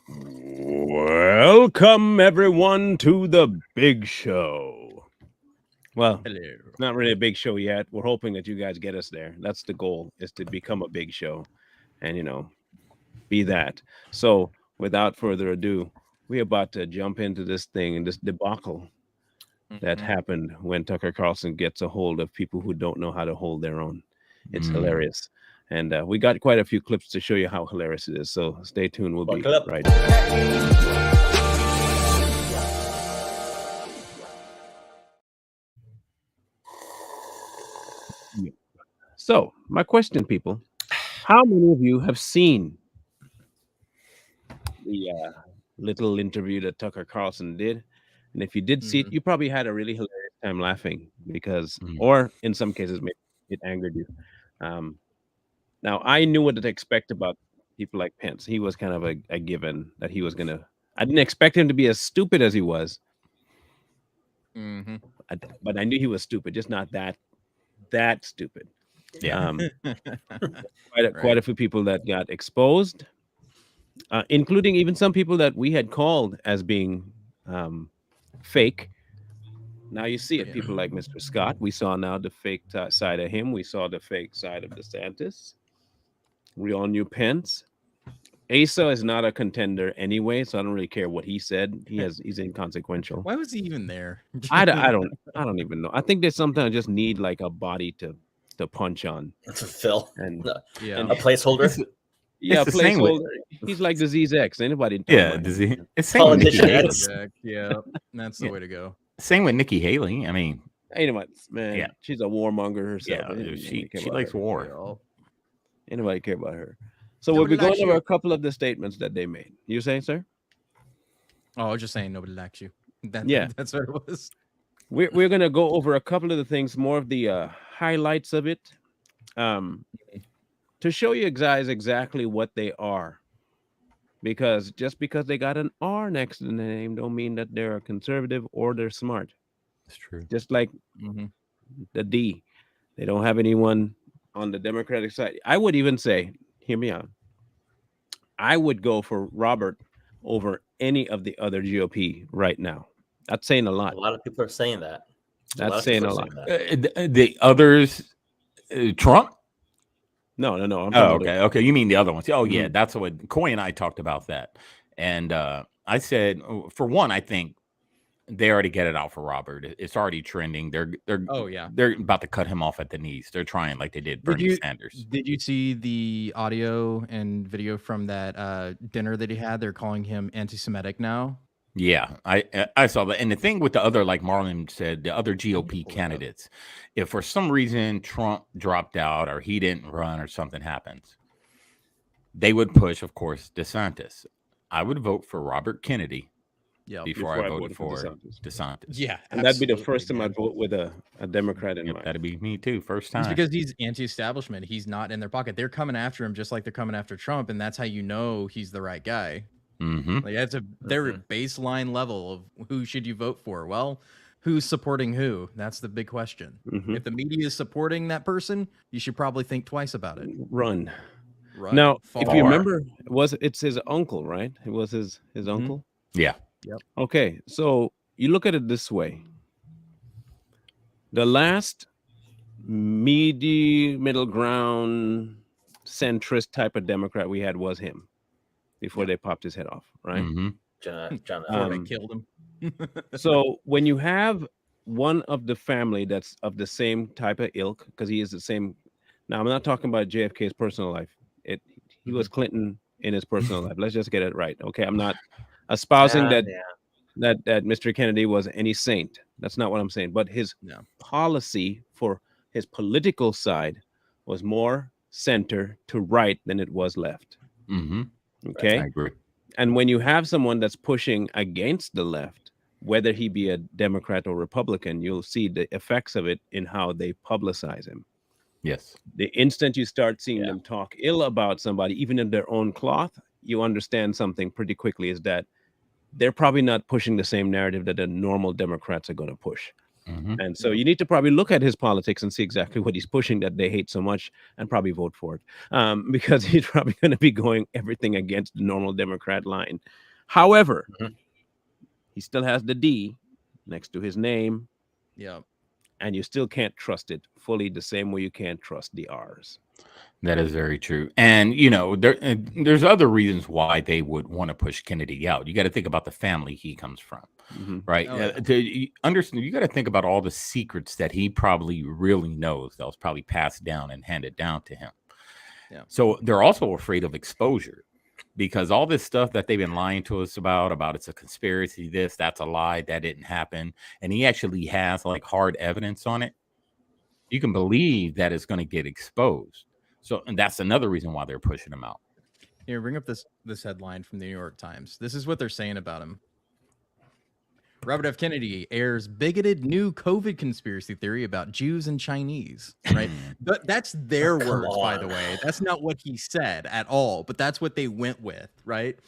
Welcome, everyone, to the big show. Well, Hello. not really a big show yet. We're hoping that you guys get us there. That's the goal, is to become a big show and, be that. So, without further ado, we're about to jump into this thing and this debacle that happened when Tucker Carlson gets a hold of people who don't know how to hold their own. It's hilarious. And we got quite a few clips to show you how hilarious it is. So stay tuned. We'll be right back. So, my question, people, how many of you have seen the little interview that Tucker Carlson did? And if you did see it, you probably had a really hilarious time laughing because, or in some cases, maybe it angered you. Now, I knew what to expect about people like Pence. He was kind of a given that he was going to, I didn't expect him to be as stupid as he was. But I knew he was stupid, just not that stupid. Yeah. Quite a few people that got exposed, including even some people that we had called as being fake. Now you see it. People like Mr. Scott. We saw now the fake side of him. We saw the fake side of DeSantis. We all knew Pence. Asa is not a contender anyway, so I don't really care what he said. He's inconsequential. Why was he even there? I don't even know. I think there's sometimes just need like a body to punch on. Phil. And a placeholder. Yeah, placeholder. He's like Disease X. Anybody? Disease. It's same with Nikki Haley. Yeah, that's the way to go. Same with Nikki Haley. I mean, anybody, man. She's a warmonger herself. Yeah, she likes war. Anybody care about her? So we'll be going over a couple of the statements that they made. You saying, sir? Oh, I was just saying nobody likes you. That's what it was. We're going to go over a couple of the things, more of the highlights of it, to show you guys exactly what they are. Because just because they got an R next to the name don't mean that they're a conservative or they're smart. That's true. Just like the D. They don't have anyone on the Democratic side. I would even say, hear me out, I would go for Robert over any of the other GOP right now. That's saying a lot. A lot of people are saying that. That's saying a lot. The others, Trump? No. Okay. You mean the other ones? Oh, yeah. That's what Coy and I talked about that. And I said, for one, I think they already get it out for Robert. It's already trending. They're about to cut him off at the knees. They're trying like they did Bernie Sanders. Did you see the audio and video from that dinner that he had? They're calling him anti-Semitic now. Yeah, I saw that. And the thing with the other, like Marlon said, the other GOP candidates, if for some reason Trump dropped out or he didn't run or something happens, they would push, of course, DeSantis. I would vote for Robert Kennedy before I voted for DeSantis. Yeah, and that'd be the first time I'd vote with a Democrat in mind. That'd be me too, first time. It's because he's anti-establishment. He's not in their pocket. They're coming after him just like they're coming after Trump, and that's how you know he's the right guy. Like that's their baseline level of who should you vote for. Well, who's supporting who? That's the big question. If the media is supporting that person, you should probably think twice about it. Run. Now, if you remember, it's his uncle, right? It was his uncle. Yeah. Yep. Okay, so you look at it this way: the last middle ground centrist type of Democrat we had was him. Before they popped his head off, right? Before they killed him. So when you have one of the family that's of the same type of ilk, because he is the same. Now, I'm not talking about JFK's personal life. He was Clinton in his personal life. Let's just get it right, okay? I'm not espousing that Mr. Kennedy was any saint. That's not what I'm saying. But his policy for his political side was more center to right than it was left. Okay. I agree. And when you have someone that's pushing against the left, whether he be a Democrat or Republican, you'll see the effects of it in how they publicize him. Yes. The instant you start seeing them talk ill about somebody, even in their own cloth, you understand something pretty quickly, is that they're probably not pushing the same narrative that the normal Democrats are going to push. And so you need to probably look at his politics and see exactly what he's pushing that they hate so much, and probably vote for it, because he's probably going to be going everything against the normal Democrat line. However, he still has the D next to his name. Yeah. And you still can't trust it fully the same way you can't trust the R's. That is very true. And, there's other reasons why they would want to push Kennedy out. You got to think about the family he comes from, right? Oh, yeah. To understand, you got to think about all the secrets that he probably really knows that was probably passed down and handed down to him. Yeah. So they're also afraid of exposure, because all this stuff that they've been lying to us about it's a conspiracy, that's a lie, that didn't happen, and he actually has like hard evidence on it, you can believe that it's going to get exposed. So, and that's another reason why they're pushing him out. Here, bring up this headline from the New York Times. This is what they're saying about him. Robert F. Kennedy airs bigoted new COVID conspiracy theory about Jews and Chinese, right? But that's their words, by the way. That's not what he said at all, but that's what they went with, right?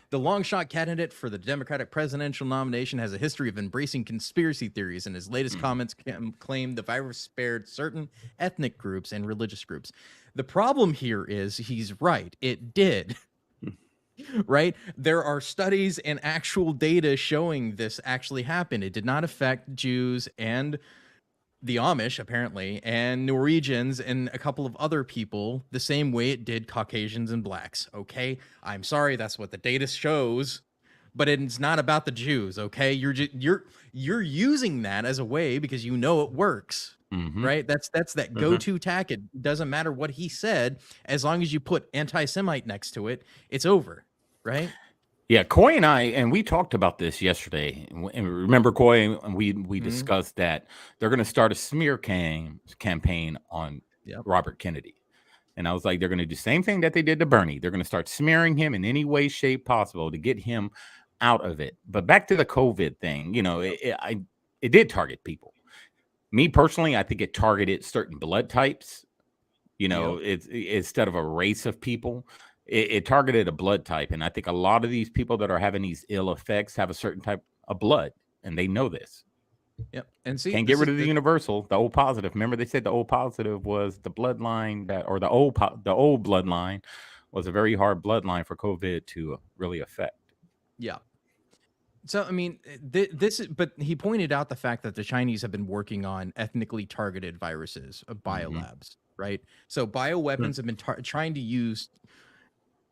The long shot candidate for the Democratic presidential nomination has a history of embracing conspiracy theories, and his latest comments claim the virus spared certain ethnic groups and religious groups. The problem here is he's right. It did. Right? There are studies and actual data showing this actually happened. It did not affect Jews and the Amish, apparently, and Norwegians and a couple of other people the same way it did Caucasians and blacks. Okay, I'm sorry, that's what the data shows, but it's not about the Jews. Okay, you're using that as a way because you know it works. Right? That's that go-to tack. It doesn't matter what he said, as long as you put anti-Semite next to it, it's over, right? Yeah, Coy and we talked about this yesterday. And remember, Coy, and we discussed that they're going to start a smear campaign on Robert Kennedy. And I was like, they're going to do the same thing that they did to Bernie. They're going to start smearing him in any way, shape possible to get him out of it. But back to the COVID thing, it did target people. Me personally, I think it targeted certain blood types. It's instead of a race of people, it targeted a blood type. And I think a lot of these people that are having these ill effects have a certain type of blood, and they know this. Yep. And see, can't get rid of the universal, the O positive. Remember, they said the O positive was the bloodline the old bloodline was a very hard bloodline for COVID to really affect. Yeah. So, I mean, but he pointed out the fact that the Chinese have been working on ethnically targeted viruses, biolabs, right? So bioweapons have been trying to use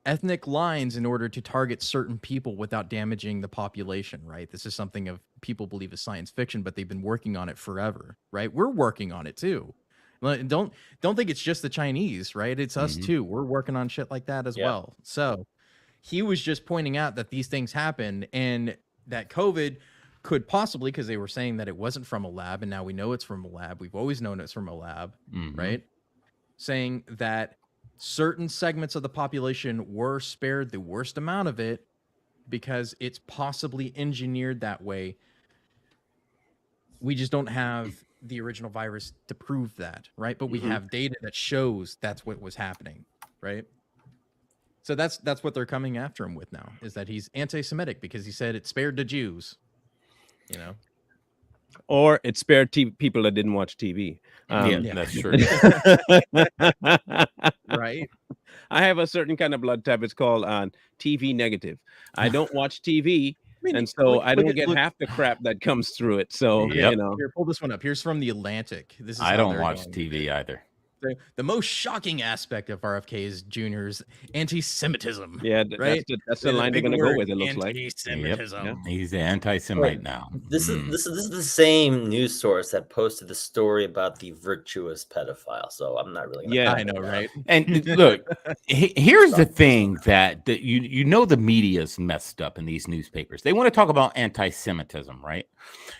ethnic lines in order to target certain people without damaging the population, right? This is something of people believe is science fiction, but they've been working on it forever, right? We're working on it too. Don't think it's just the Chinese, right? It's us too. We're working on shit like that as well. So he was just pointing out that these things happen, and that COVID could possibly, because they were saying that it wasn't from a lab, and now we know it's from a lab. We've always known it's from a lab, right? Saying that certain segments of the population were spared the worst amount of it because it's possibly engineered that way. We just don't have the original virus to prove that, right? But we have data that shows that's what was happening, right? So that's what they're coming after him with now, is that he's anti-Semitic because he said it spared the Jews, Or it spared people that didn't watch TV. That's true. Right? I have a certain kind of blood type. It's called TV negative. I don't watch TV, and so I don't get half the crap that comes through it. So, Here, pull this one up. Here's from The Atlantic. This is I don't watch TV either. The most shocking aspect of RFK Jr.'s anti-Semitism. Yeah, right? That's the line they're going to go with. It looks like anti-Semitism. Yep. He's the anti-Semite now. This is the same news source that posted the story about the virtuous pedophile. So I'm not really. I know, right? And look, here's the thing that the media's messed up in these newspapers. They want to talk about anti-Semitism, right?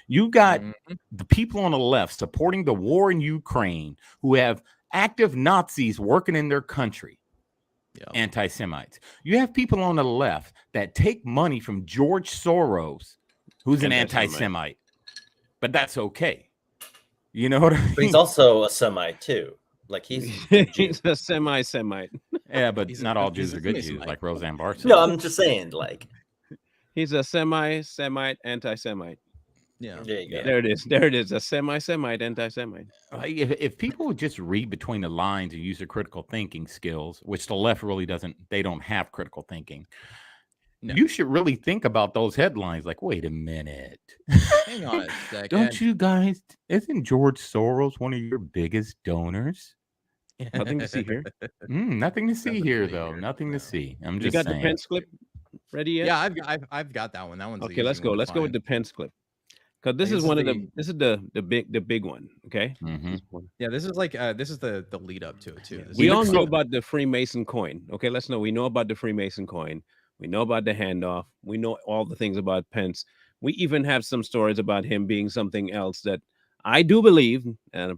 You got the people on the left supporting the war in Ukraine who have active Nazis working in their country, anti-Semites. You have people on the left that take money from George Soros, who's an anti-Semite, but that's okay. You know what I mean? But he's also a Semite too. Like he's a semi-Semite. Yeah, but not all Jews are good Jews, like Roseanne Barr said. No, I'm just saying, like he's a semi-Semite, anti-Semite. Yeah. There you go. There it is. There it is. A Semite, anti-Semite. If people would just read between the lines and use their critical thinking skills, which the left really doesn't, they don't have critical thinking. No. You should really think about those headlines. Like, wait a minute. Hang on a second. Don't you guys, isn't George Soros one of your biggest donors? Nothing to see here. Nothing to see Nothing here, to see though. here. Nothing No. to see. I'm You just got saying. the Pence clip ready yet? Yeah, I've got that one. That one's the Okay, let's easy go. one to Let's go with find. the Pence clip. Because this Like, is this one is of the big one. Okay. Mhm. This one. Yeah, this is like this is the lead up to it too. This We is- all looks know so- about the Freemason coin. Okay, let's know. We know about the Freemason coin. We know about the handoff. We know all the things about Pence. We even have some stories about him being something else that I do believe,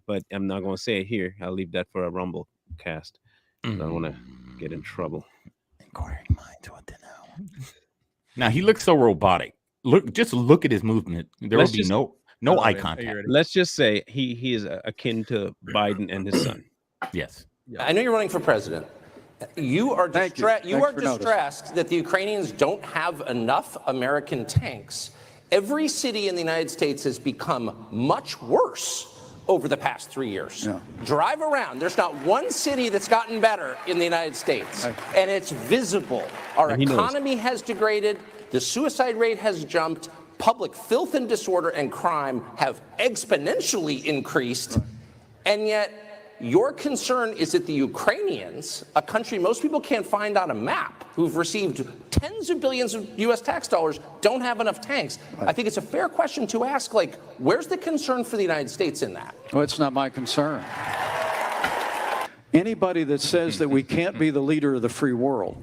but I'm not going to say it here. I'll leave that for a Rumble cast. I don't want to get in trouble. Inquiring minds want to know. Now he looks so robotic. Just look at his movement. There Let's will be just- no Oh, eye man. Are you contact. ready? Let's just say he is akin to Biden and his son. Yes. I know you're running for president. You are Thank you. distressed. You Thanks are for noticing. distressed that the Ukrainians don't have enough American tanks. Every city in the United States has become much worse over the past 3 years. Yeah. Drive around. There's not one city that's gotten better in the United States, and it's visible. Our And he knows. economy has degraded. The suicide rate has jumped. Public filth and disorder and crime have exponentially increased, and yet your concern is that the Ukrainians, a country most people can't find on a map, who've received tens of billions of U.S. tax dollars, don't have enough tanks. I think it's a fair question to ask, like, where's the concern for the United States in that? Well, it's not my concern. Anybody that says that we can't be the leader of the free world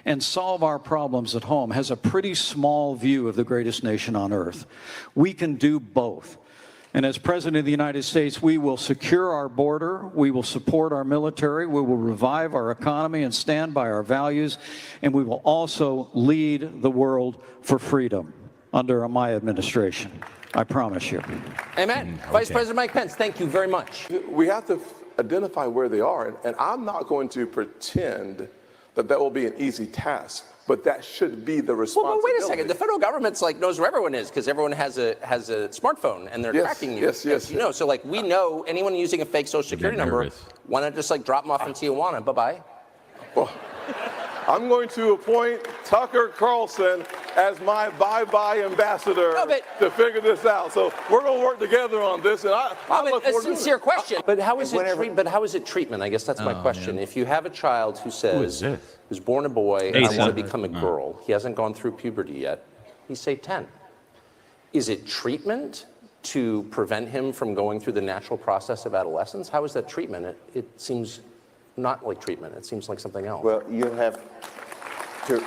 and solve our problems at home has a pretty small view of the greatest nation on earth. We can do both. And as President of the United States, we will secure our border, we will support our military, we will revive our economy and stand by our values, and we will also lead the world for freedom under my administration. I promise you. Amen. Vice President Mike Pence, thank you very much. We have to identify where they are, and I'm not going to pretend that that will be an easy task, but that should be the Well, responsibility. but wait a second. The federal government's like knows where everyone is because everyone has a smartphone and they're Yes, tracking you. yes, as you know. So like we know anyone using a fake social security number. nervous. Why not just like drop them off in Tijuana? Bye bye. Well, I'm going to appoint Tucker Carlson as my bye-bye ambassador No, but- to figure this out. So we're going to work together on this, and I look A forward to doing sincere it. question. But how is it? But how is it treatment? I guess that's my question. If you have a child who says, this? who's born a boy, Hey, I want son. to become a girl. He hasn't gone through puberty yet. He's say 10. Is it treatment to prevent him from going through the natural process of adolescence? How is that treatment? It seems not like treatment. It seems like something else. Well, you have to,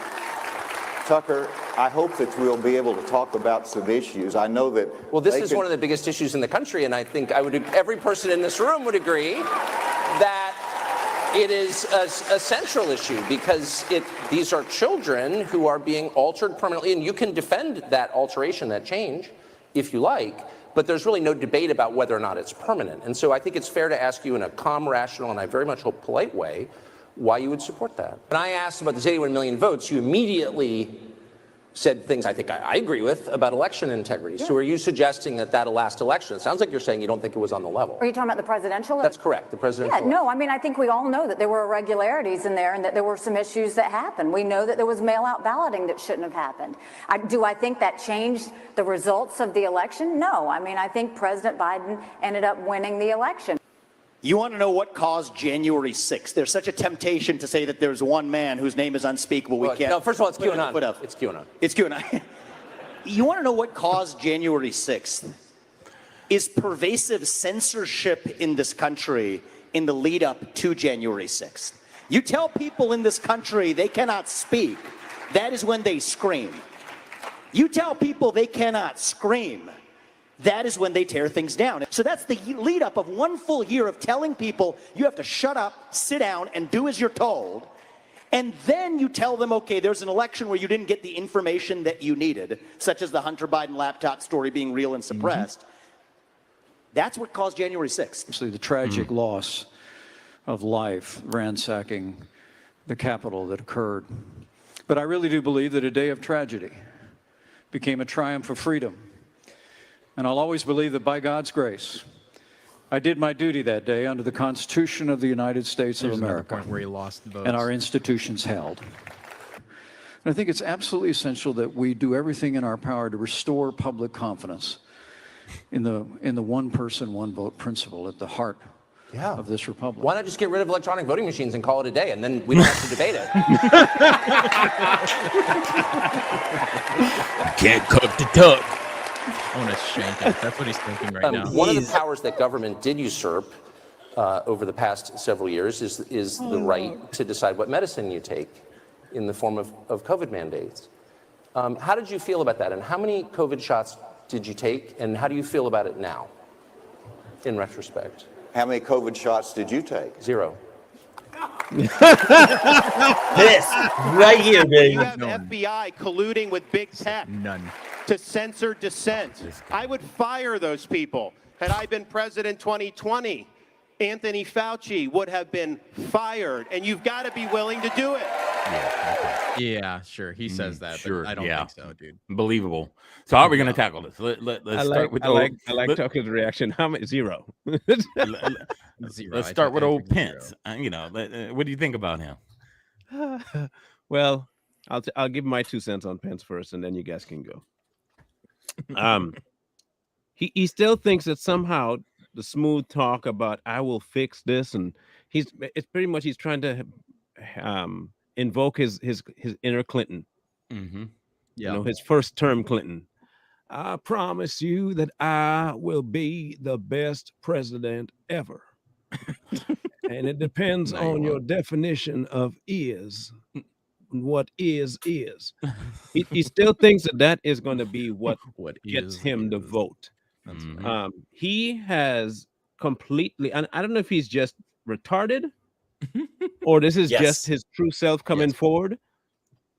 Tucker, I hope that we'll be able to talk about some issues. I know that. Well, this is one of the biggest issues in the country, and I think every person in this room would agree that it is a central issue because these are children who are being altered permanently, and you can defend that alteration, that change, if you like, but there's really no debate about whether or not it's permanent. And so I think it's fair to ask you in a calm, rational, and I very much hope polite way, why you would support that. When I asked about the 81 million votes, you immediately said things I think I agree with about election integrity. So are you suggesting that that'll last election? It sounds like you're saying you don't think it was on the level. Are you talking about the presidential? That's correct, the presidential. Yeah, no, I mean, I think we all know that there were irregularities in there and that there were some issues that happened. We know that there was mail-out balloting that shouldn't have happened. Do I think that changed the results of the election? No. I mean, I think President Biden ended up winning the election. You want to know what caused January 6th? There's such a temptation to say that there's one man whose name is unspeakable. We Well, can't. no, first of all, it's put it QAnon. up. It's QAnon. It's QAnon. You want to know what caused January 6th? Is pervasive censorship in this country in the lead up to January 6th. You tell people in this country they cannot speak, that is when they scream. You tell people they cannot scream, that is when they tear things down. So that's the lead up of 1 full year of telling people you have to shut up, sit down, and do as you're told. And then you tell them, okay, there's an election where you didn't get the information that you needed, such as the Hunter Biden laptop story being real and suppressed. That's what caused January 6th. Obviously, the tragic loss of life ransacking the Capitol that occurred. But I really do believe that a day of tragedy became a triumph of freedom. And I'll always believe that by God's grace, I did my duty that day under the Constitution of the United States There's of another America point where he lost the votes. and our institutions held. And I think it's absolutely essential that we do everything in our power to restore public confidence in the one person, one vote principle at the heart of this republic. Why not just get rid of electronic voting machines and call it a day, and then we don't have to debate it? Can't cut the tuck. I want to shank it. That's what he's thinking right now. One of the powers that government did usurp over the past several years is the right to decide what medicine you take in the form of COVID mandates. How did you feel about that? And how many COVID shots did you take? And how do you feel about it now, in retrospect? How many COVID shots did you take? 0. This right here, baby. You have FBI colluding with big tech to censor dissent. I would fire those people. Had I been president 2020, Anthony Fauci would have been fired, and you've got to be willing to do it. Yeah, sure. He says that, but I don't think so, dude. Believable. So how are we going to tackle this? Let's start with I like Tucker's reaction. How many? 0. Zero. Let's start with old Pence. What do you think about him? Well, I'll give my 2 cents on Pence first, and then you guys can go. He still thinks that somehow the smooth talk about I will fix this, and it's pretty much he's trying to invoke his inner Clinton. Mm-hmm. Yeah, his first term Clinton. I promise you that I will be the best president ever. And it depends on your definition of is. What is. He still thinks that is going to be what gets him the vote. That's he has completely, and I don't know if he's just retarded or this is just his true self coming forward.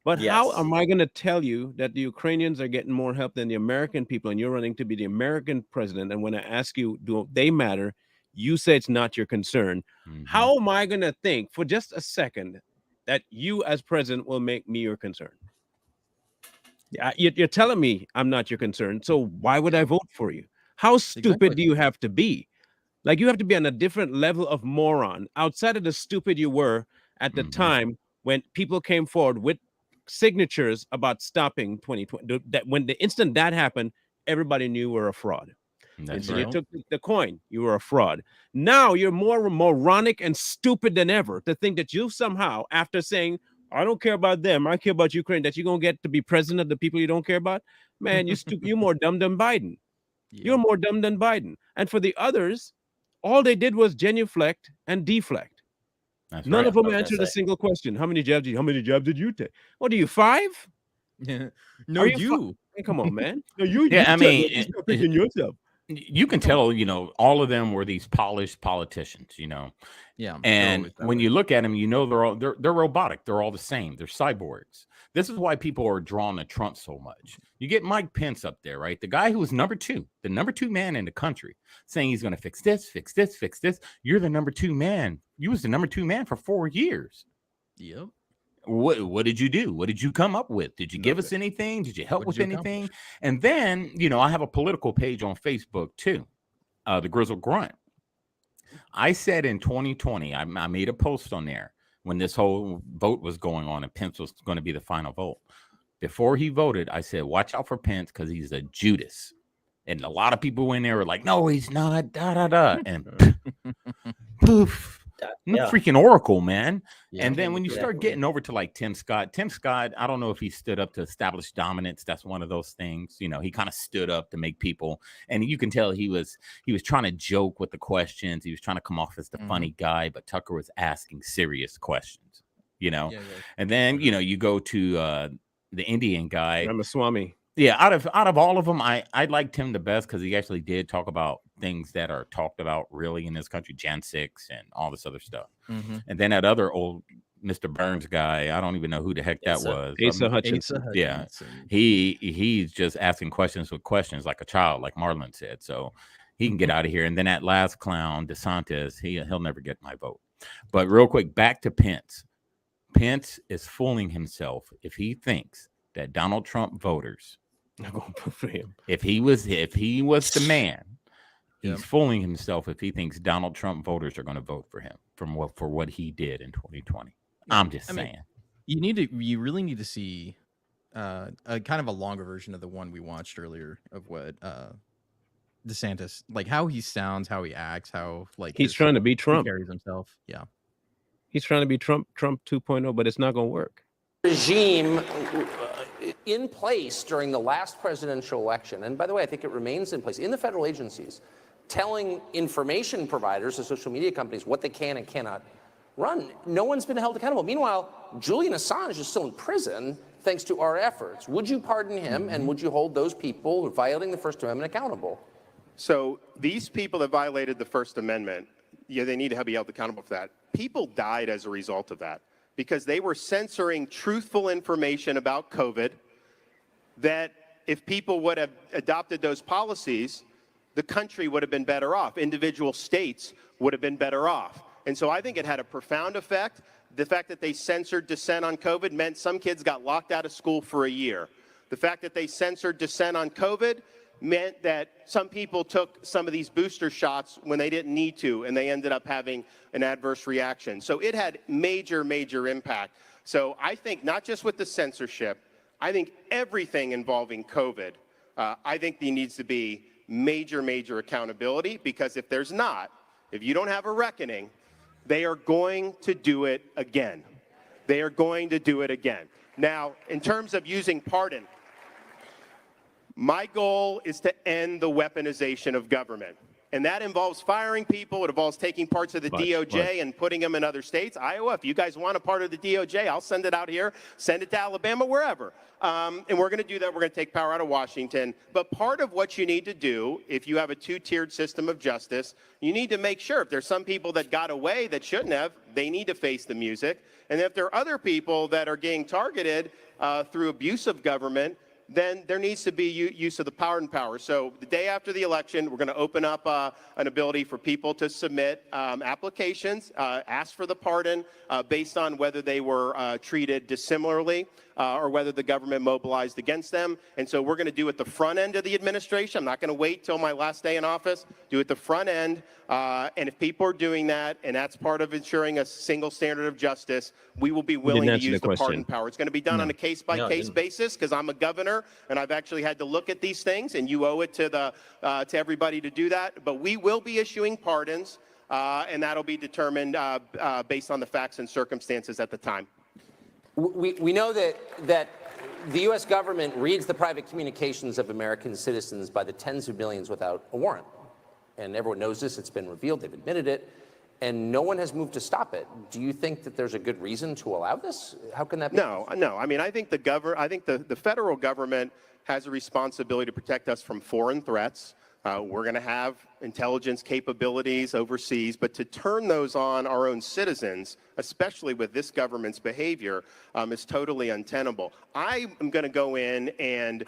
But how am I going to tell you that the Ukrainians are getting more help than the American people, and you're running to be the American president? And when I ask you, do they matter? You say it's not your concern. How am I going to think for just a second that you as president will make me your concern? Yeah, you're telling me I'm not your concern. So why would I vote for you? How stupid do you have to be? Like, you have to be on a different level of moron outside of the stupid you were at the time when people came forward with signatures about stopping 2020. That when the instant that happened, everybody knew you were a fraud. That's and right. you took the coin, you were a fraud. Now you're more moronic and stupid than ever to think that you somehow, after saying, I don't care about them, I care about Ukraine, that you're going to get to be president of the people you don't care about. Man, you're more dumb than Biden. You're more dumb than Biden. And for the others, all they did was genuflect and deflect. That's None right. of them answered a single question. How many jabs did you take? What are you, 5? Yeah. No, you. Hey, come on, man. No, you. Yeah, I mean, you're picking yourself. You can tell, all of them were these polished politicians, Yeah. And when you look at them, they're robotic. They're all the same. They're cyborgs. This is why people are drawn to Trump so much. You get Mike Pence up there, right? The guy who was the number 2 man in the country, saying he's going to fix this, fix this, fix this. You're the number 2 man. You was the number 2 man for 4 years. Yep. What did you do? What did you come up with? Did you give us anything? Did you help with anything? And then, I have a political page on Facebook too, the Grizzle Grunt. I said in 2020, I made a post on there when this whole vote was going on and Pence was going to be the final vote. Before he voted, I said, watch out for Pence because he's a Judas. And a lot of people in there were like, no, he's not, And poof. Freaking Oracle, man. And then when you start getting over to like Tim Scott, I don't know if he stood up to establish dominance. That's one of those things. He kind of stood up to make people, and you can tell he was trying to joke with the questions. He was trying to come off as the funny guy, but Tucker was asking serious questions, And then, you go to the Indian guy, Ramaswamy. Yeah, out of all of them, I liked him the best because he actually did talk about things that are talked about really in this country, Jan 6 and all this other stuff. And then that other old Mr. Burns guy, I don't even know who the heck that was. Asa Hutchinson. Yeah, he's just asking questions with questions like a child, like Marlon said. So he can get out of here. And then that last clown, DeSantis, he'll never get my vote. But real quick, back to Pence. Pence is fooling himself if he thinks that Donald Trump voters I'm going to vote for him. If he was the man, he's Yep. fooling himself if he thinks Donald Trump voters are going to vote for him for what he did in 2020. I'm just saying. You really need to see a kind of a longer version of the one we watched earlier of what DeSantis, like how he sounds, how he acts, how like He's trying to be he Trump. carries himself. Yeah. He's trying to be Trump 2.0, but it's not going to work. Regime in place during the last presidential election, and by the way, I think it remains in place in the federal agencies, telling information providers, the social media companies, what they can and cannot run. No one's been held accountable. Meanwhile, Julian Assange is still in prison thanks to our efforts. Would you pardon him, and would you hold those people violating the First Amendment accountable? So these people that violated the First Amendment, they need to be held accountable for that. People died as a result of that because they were censoring truthful information about COVID that if people would have adopted those policies, the country would have been better off. Individual states would have been better off. And so I think it had a profound effect. The fact that they censored dissent on COVID meant some kids got locked out of school for a year. The fact that they censored dissent on COVID meant that some people took some of these booster shots when they didn't need to, and they ended up having an adverse reaction. So it had major, major impact. So I think not just with the censorship, I think everything involving COVID, I think there needs to be major, major accountability, because if there's not, if you don't have a reckoning, they are going to do it again. They are going to do it again. Now, in terms of using pardon, my goal is to end the weaponization of government. And that involves firing people. It involves taking parts of the DOJ and putting them in other states. Iowa, if you guys want a part of the DOJ, I'll send it out here, send it to Alabama, wherever. And we're going to do that. We're going to take power out of Washington. But part of what you need to do, if you have a two-tiered system of justice, you need to make sure if there's some people that got away that shouldn't have, they need to face the music. And if there are other people that are getting targeted through abuse of government, then there needs to be use of the pardon power. So the day after the election, we're going to open up an ability for people to submit applications, ask for the pardon based on whether they were treated dissimilarly or whether the government mobilized against them. And so we're going to do it the front end of the administration. I'm not going to wait till my last day in office. Do it the front end. And if people are doing that, and that's part of ensuring a single standard of justice, we will be willing to use the pardon power. It's going to be done on a case-by-case basis, because I'm a governor, and I've actually had to look at these things, and you owe it to everybody to do that. But we will be issuing pardons, and that'll be determined based on the facts and circumstances at the time. We know that the U.S. government reads the private communications of American citizens by the tens of millions without a warrant. And everyone knows this. It's been revealed. They've admitted it. And no one has moved to stop it. Do you think that there's a good reason to allow this? How can that be? No. I mean, I think the federal government has a responsibility to protect us from foreign threats. We're going to have intelligence capabilities overseas, but to turn those on our own citizens, especially with this government's behavior, is totally untenable. I am going to go in and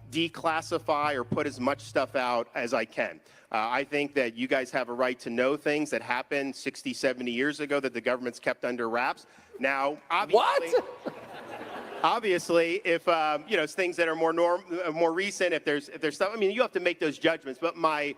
declassify or put as much stuff out as I can. I think that you guys have a right to know things that happened 60, 70 years ago that the government's kept under wraps. Now, obviously... What? Obviously, if it's things that are more recent, if there's stuff, I mean, you have to make those judgments. But my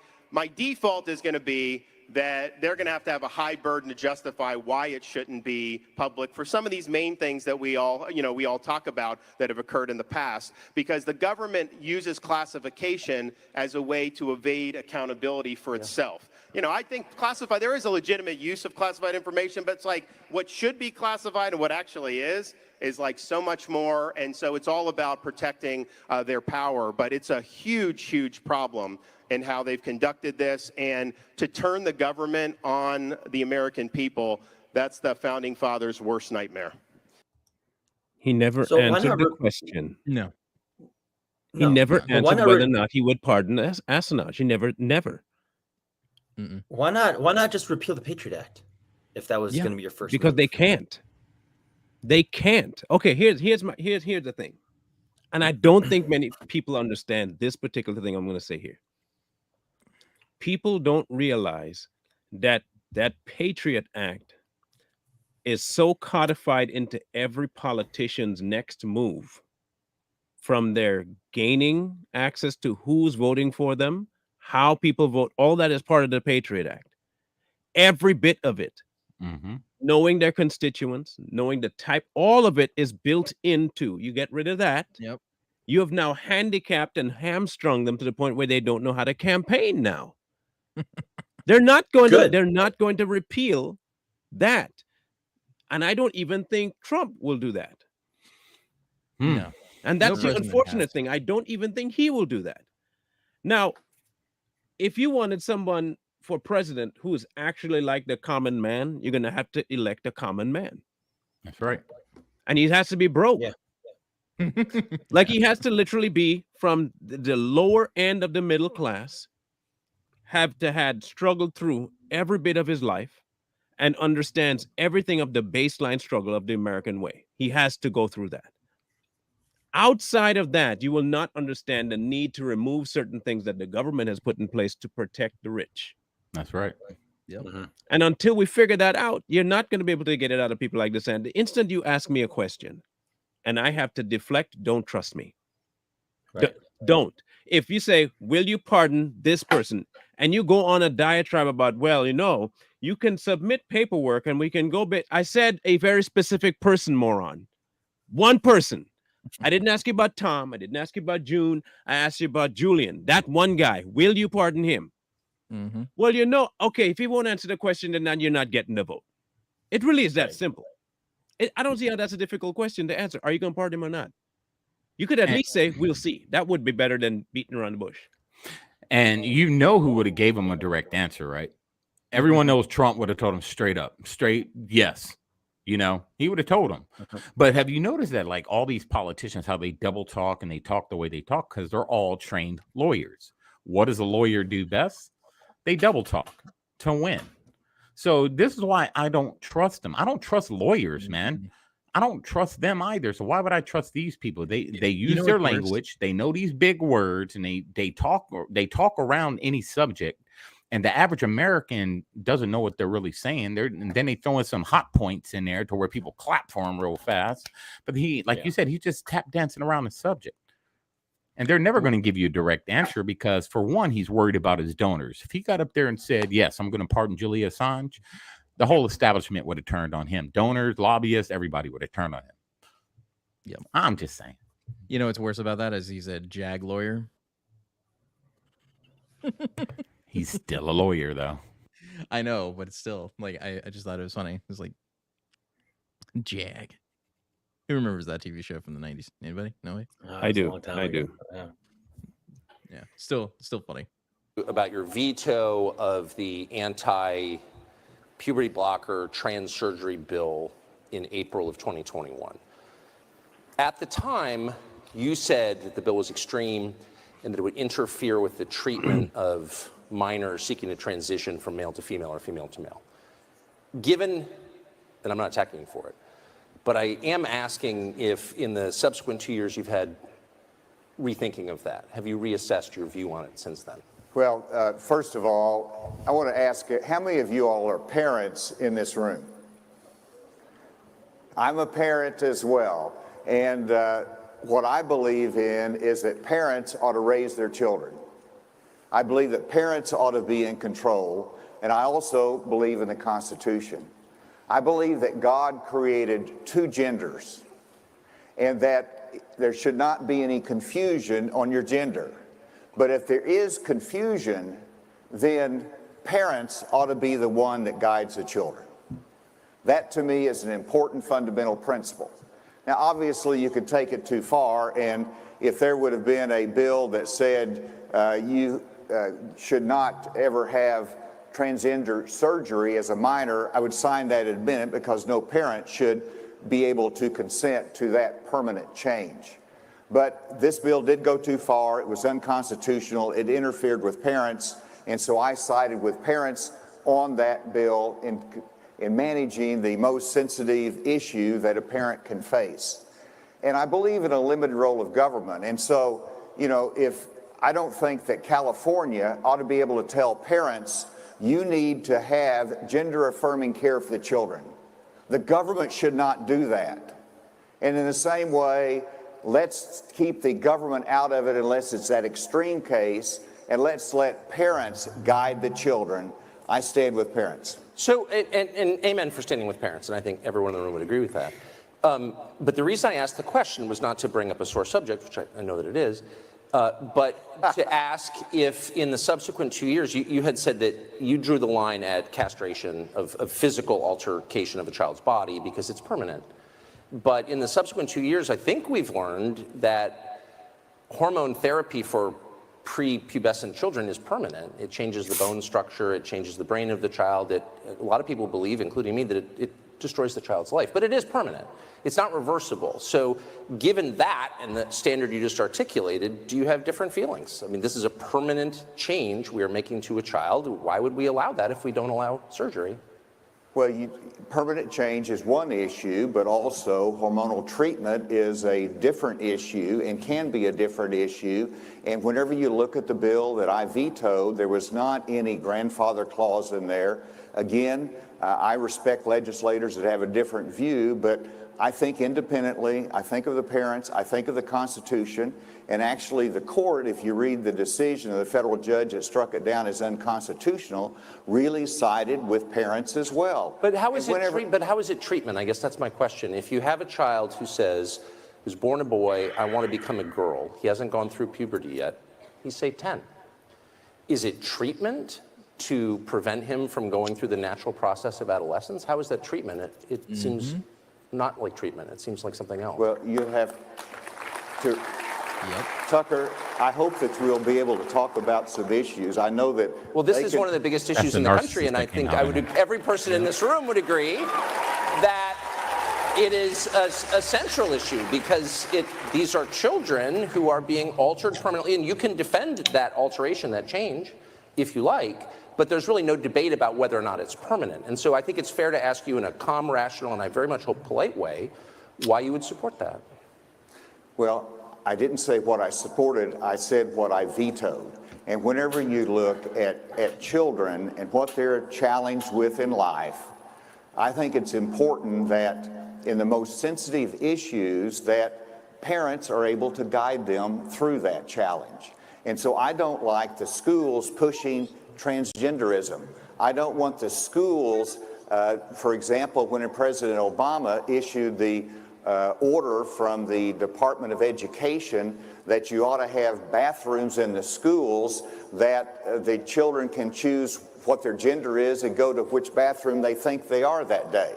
default is going to be that they're going to have a high burden to justify why it shouldn't be public for some of these main things that we all talk about that have occurred in the past, because the government uses classification as a way to evade accountability for itself. I think there is a legitimate use of classified information, but it's like what should be classified and what actually is like so much more. And so it's all about protecting their power. But it's a huge, huge problem in how they've conducted this. And to turn the government on the American people, that's the founding fathers' worst nightmare. He never answered the question. No. He never answered whether or not he would pardon Assange. He never. Mm-mm. Why not just repeal the Patriot Act if that was going to be your first because move? they can't. They can't. Okay, here's the thing. And I don't think many people understand this particular thing I'm going to say here. People don't realize that Patriot Act is so codified into every politician's next move from their gaining access to who's voting for them, how people vote, all that is part of the Patriot Act. Every bit of it. Knowing their constituents, knowing the type, all of it is built into. You get rid of that. Yep. You have now handicapped and hamstrung them to the point where they don't know how to campaign now. They're not going to repeal that. And I don't even think Trump will do that. No. And that's the unfortunate thing. I don't even think he will do that. Now, if you wanted someone for president who is actually like the common man, you're going to have to elect a common man. That's right. And he has to be broke. Like he has to literally be from the lower end of the middle class, have to had struggled through every bit of his life and understands everything of the baseline struggle of the American way. He has to go through that. Outside of that, you will not understand the need to remove certain things that the government has put in place to protect the rich. That's right. Yep. And until we figure that out, you're not going to be able to get it out of people like this. And the instant you ask me a question and I have to deflect, don't trust me. Right. Don't. If you say, will you pardon this person? And you go on a diatribe about, well, you know, you can submit paperwork and we can go bit. I said a very specific person, moron. One person. I didn't ask you about Tom. I didn't ask you about June. I asked you about Julian. That one guy. Will you pardon him? Well, you know, okay, if he won't answer the question, then you're not getting the vote. It really is that simple. I don't see how that's a difficult question to answer. Are you going to pardon him or not? You could at least say, we'll see. That would be better than beating around the bush. And you know who would have gave him a direct answer, right? Everyone knows Trump would have told him straight yes. You know, he would have told him. But have you noticed that, like, all these politicians, how they double talk and they talk the way they talk because they're all trained lawyers. What does a lawyer do best? They double talk to win. So this is why I don't trust them. I don't trust lawyers, man. I don't trust them either. So why would I trust these people? They use their language. They know these big words, and they talk around any subject. And the average American doesn't know what they're really saying. And then they throw in some hot points in there to where people clap for him real fast. But you said, he's just tap dancing around the subject. And they're never going to give you a direct answer because, for one, he's worried about his donors. If he got up there and said, yes, I'm going to pardon Julian Assange, the whole establishment would have turned on him. Donors, lobbyists, everybody would have turned on him. Yep. I'm just saying. You know what's worse about that is he's a JAG lawyer. He's still a lawyer, though. I know, but it's still, like, I just thought it was funny. It was like, JAG. Who remembers that TV show from the 90s? Anybody? No way? I do. Yeah. Still funny. About your veto of the anti-puberty blocker trans surgery bill in April of 2021. At the time, you said that the bill was extreme and that it would interfere with the treatment of minors seeking to transition from male to female or female to male. Given, and I'm not attacking you for it, but I am asking if in the subsequent 2 years you've had rethinking of that. Have you reassessed your view on it since then? Well, first of all, I want to ask, how many of you all are parents in this room? I'm a parent as well. And what I believe in is that parents ought to raise their children. I believe that parents ought to be in control. And I also believe in the Constitution. I believe that God created two genders and that there should not be any confusion on your gender. But if there is confusion, then parents ought to be the one that guides the children. That, to me, is an important fundamental principle. Now, obviously, you could take it too far, and if there would have been a bill that said you should not ever have transgender surgery as a minor, I would sign that in a minute because no parent should be able to consent to that permanent change. But this bill did go too far. It was unconstitutional. It interfered with parents. And so I sided with parents on that bill in managing the most sensitive issue that a parent can face. And I believe in a limited role of government. And so, you know, I don't think that California ought to be able to tell parents, you need to have gender-affirming care for the children. The government should not do that. And in the same way, let's keep the government out of it unless it's that extreme case, and let's let parents guide the children. I stand with parents. So, and amen for standing with parents, and I think everyone in the room would agree with that. But the reason I asked the question was not to bring up a sore subject, which I know that it is, but to ask if in the subsequent 2 years, you had said that you drew the line at castration of physical altercation of a child's body because it's permanent. But in the subsequent 2 years, I think we've learned that hormone therapy for prepubescent children is permanent. It changes the bone structure, it changes the brain of the child. A lot of people believe, including me, that it destroys the child's life, but it is permanent. It's not reversible. So given that and the standard you just articulated, do you have different feelings? I mean, this is a permanent change we are making to a child. Why would we allow that if we don't allow surgery? Well, permanent change is one issue, but also hormonal treatment is a different issue and can be a different issue. And whenever you look at the bill that I vetoed, there was not any grandfather clause in there. Again, I respect legislators that have a different view, but I think independently, I think of the parents, I think of the Constitution, and actually the court, if you read the decision of the federal judge that struck it down as unconstitutional, really sided with parents as well. But how is it treatment? I guess that's my question. If you have a child who says, who's born a boy, I want to become a girl, he hasn't gone through puberty yet, he's say 10. Is it treatment to prevent him from going through the natural process of adolescence? How is that treatment? It seems not like treatment. It seems like something else. Well, you have to, Tucker, I hope that we'll be able to talk about some issues. I know that. Well, this is one of the biggest issues in the country, and I think every person in this room would agree that it is a central issue because these are children who are being altered permanently, and you can defend that alteration, that change, if you like. But there's really no debate about whether or not it's permanent. And so I think it's fair to ask you in a calm, rational, and I very much hope polite way, why you would support that. Well, I didn't say what I supported, I said what I vetoed. And whenever you look at children and what they're challenged with in life, I think it's important that in the most sensitive issues that parents are able to guide them through that challenge. And so I don't like the schools pushing transgenderism. I don't want the schools, for example, when President Obama issued the order from the Department of Education that you ought to have bathrooms in the schools that the children can choose what their gender is and go to which bathroom they think they are that day.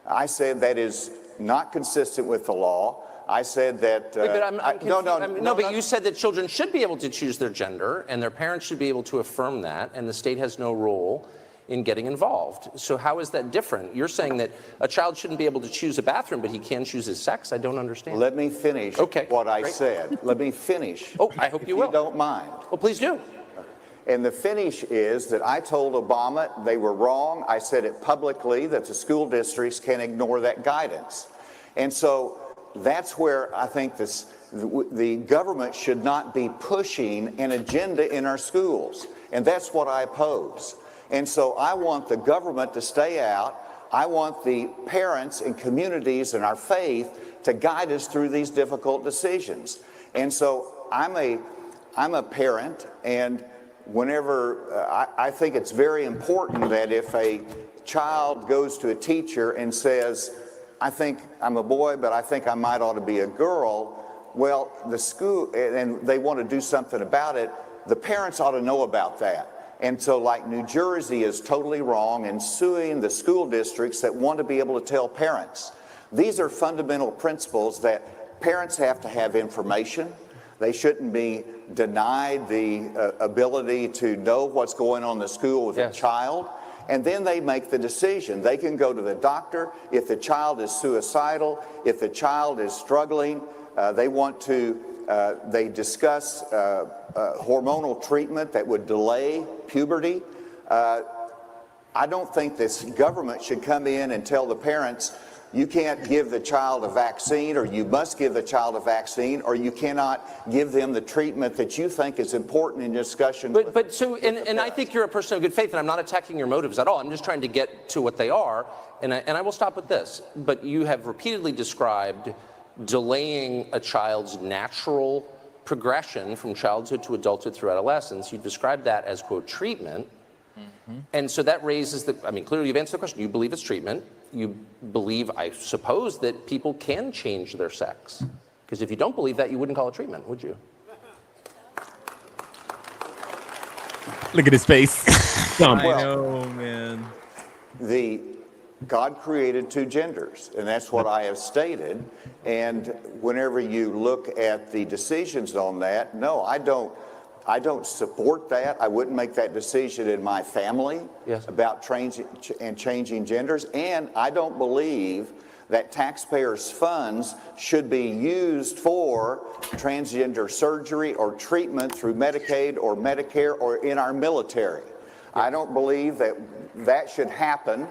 I said that is not consistent with the law. I said that. But you said that children should be able to choose their gender, and their parents should be able to affirm that, and the state has no role in getting involved. So how is that different? You're saying that a child shouldn't be able to choose a bathroom, but he can choose his sex? I don't understand. Let me finish what I said. Let me finish. Oh, I hope you will. If you don't mind. Well, please do. And the finish is that I told Obama they were wrong. I said it publicly that the school districts can ignore that guidance. And so that's where I think the government should not be pushing an agenda in our schools. And that's what I oppose. And so I want the government to stay out. I want the parents and communities and our faith to guide us through these difficult decisions. And so I'm a parent, and whenever I think it's very important that if a child goes to a teacher and says, I think I'm a boy, but I think I might ought to be a girl, well, the school, and they want to do something about it, the parents ought to know about that. And so like New Jersey is totally wrong in suing the school districts that want to be able to tell parents. These are fundamental principles that parents have to have information. They shouldn't be denied the ability to know what's going on in the school with a child. And then they make the decision. They can go to the doctor if the child is suicidal, if the child is struggling. They discuss hormonal treatment that would delay puberty. I don't think this government should come in and tell the parents, you can't give the child a vaccine, or you must give the child a vaccine, or you cannot give them the treatment that you think is important in discussion. And I think you're a person of good faith, and I'm not attacking your motives at all. I'm just trying to get to what they are, and I will stop with this. But you have repeatedly described delaying a child's natural progression from childhood to adulthood through adolescence. You described that as, quote, treatment. And so that raises clearly you've answered the question. You believe it's treatment. You believe, I suppose, that people can change their sex. Because if you don't believe that, you wouldn't call it treatment, would you? Look at his face. I know, man. God created two genders, and that's what I have stated. And whenever you look at the decisions on that, no, I don't support that. I wouldn't make that decision in my family about changing genders. And I don't believe that taxpayers' funds should be used for transgender surgery or treatment through Medicaid or Medicare or in our military. I don't believe that should happen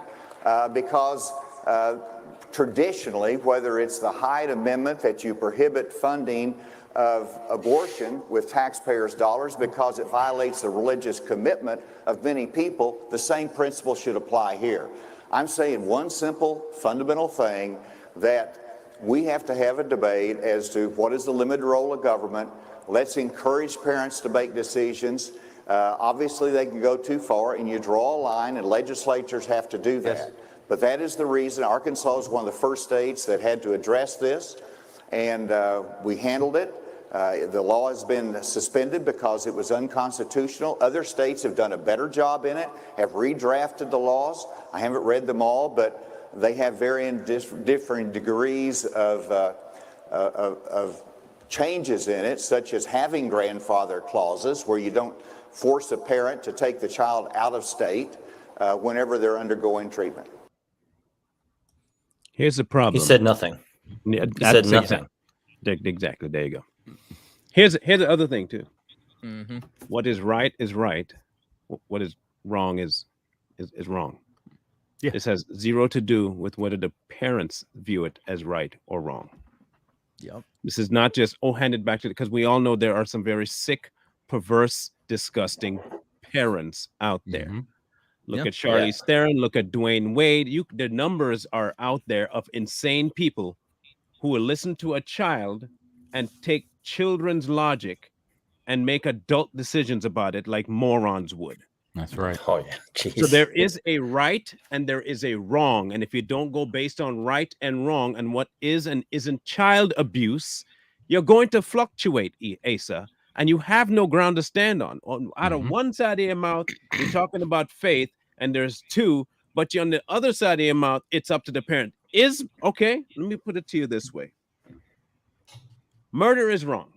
because traditionally, whether it's the Hyde Amendment that you prohibit funding of abortion with taxpayers' dollars because it violates the religious commitment of many people, the same principle should apply here. I'm saying one simple, fundamental thing, that we have to have a debate as to what is the limited role of government. Let's encourage parents to make decisions. Obviously, they can go too far, and you draw a line, and legislatures have to do that. Yes. But that is the reason Arkansas is one of the first states that had to address this, and we handled it. The law has been suspended because it was unconstitutional. Other states have done a better job in it, have redrafted the laws. I haven't read them all, but they have varying different degrees of changes in it, such as having grandfather clauses where you don't force a parent to take the child out of state whenever they're undergoing treatment. Here's the problem. He said nothing. Yeah, he said nothing. Exactly. There you go. Here's the other thing too. Mm-hmm. What is right is right. What is wrong is wrong. Yeah. This has zero to do with whether the parents view it as right or wrong. Yep. This is not just hand it back to, because we all know there are some very sick, perverse, disgusting parents out there. Mm-hmm. Look at Charlize Theron. Look at Dwayne Wade. The numbers are out there of insane people who will listen to a child and take children's logic and make adult decisions about it like morons would. That's right. Oh, yeah. Jeez. So there is a right and there is a wrong. And if you don't go based on right and wrong and what is and isn't child abuse, you're going to fluctuate, Asa, and you have no ground to stand on. Out of one side of your mouth, you're talking about faith, and there's two, but on the other side of your mouth, it's up to the parent. Okay, let me put it to you this way. Murder is wrong.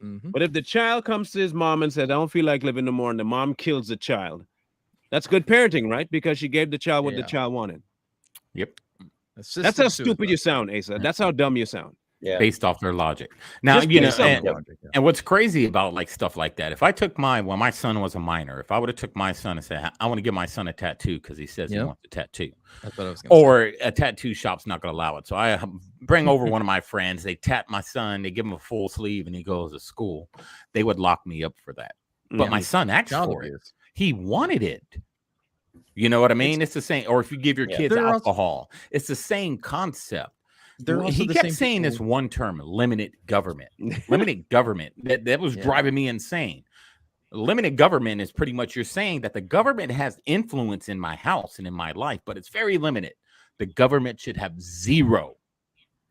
Mm-hmm. But if the child comes to his mom and says, I don't feel like living no more, and the mom kills the child, that's good parenting, right? Because she gave the child what the child wanted. Yep. That's how stupid you sound, Asa. That's how dumb you sound. Yeah. Based off their logic. Now, and what's crazy about like stuff like that, if I took when my son was a minor, if I would have took my son and said, I want to give my son a tattoo because he says he wants a tattoo. That's what I was gonna say. A tattoo shop's not going to allow it. So I bring over one of my friends, they tat my son, they give him a full sleeve and he goes to school. They would lock me up for that. But my son asked for it. He wanted it. You know what I mean? It's the same. Or if you give your kids alcohol, it's the same concept. He kept saying this one term, limited government. Limited government. That was driving me insane. Limited government is pretty much you're saying that the government has influence in my house and in my life, but it's very limited. The government should have zero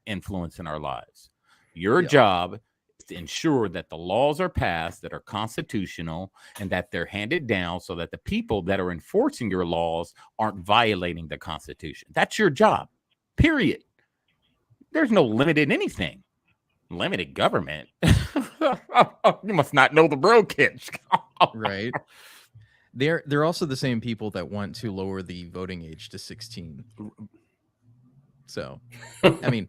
influence in our lives. Your job is to ensure that the laws are passed that are constitutional and that they're handed down so that the people that are enforcing your laws aren't violating the Constitution. That's your job, period. There's no limited anything. Limited government. You must not know the bro kids. Right. They're also the same people that want to lower the voting age to 16. So, I mean,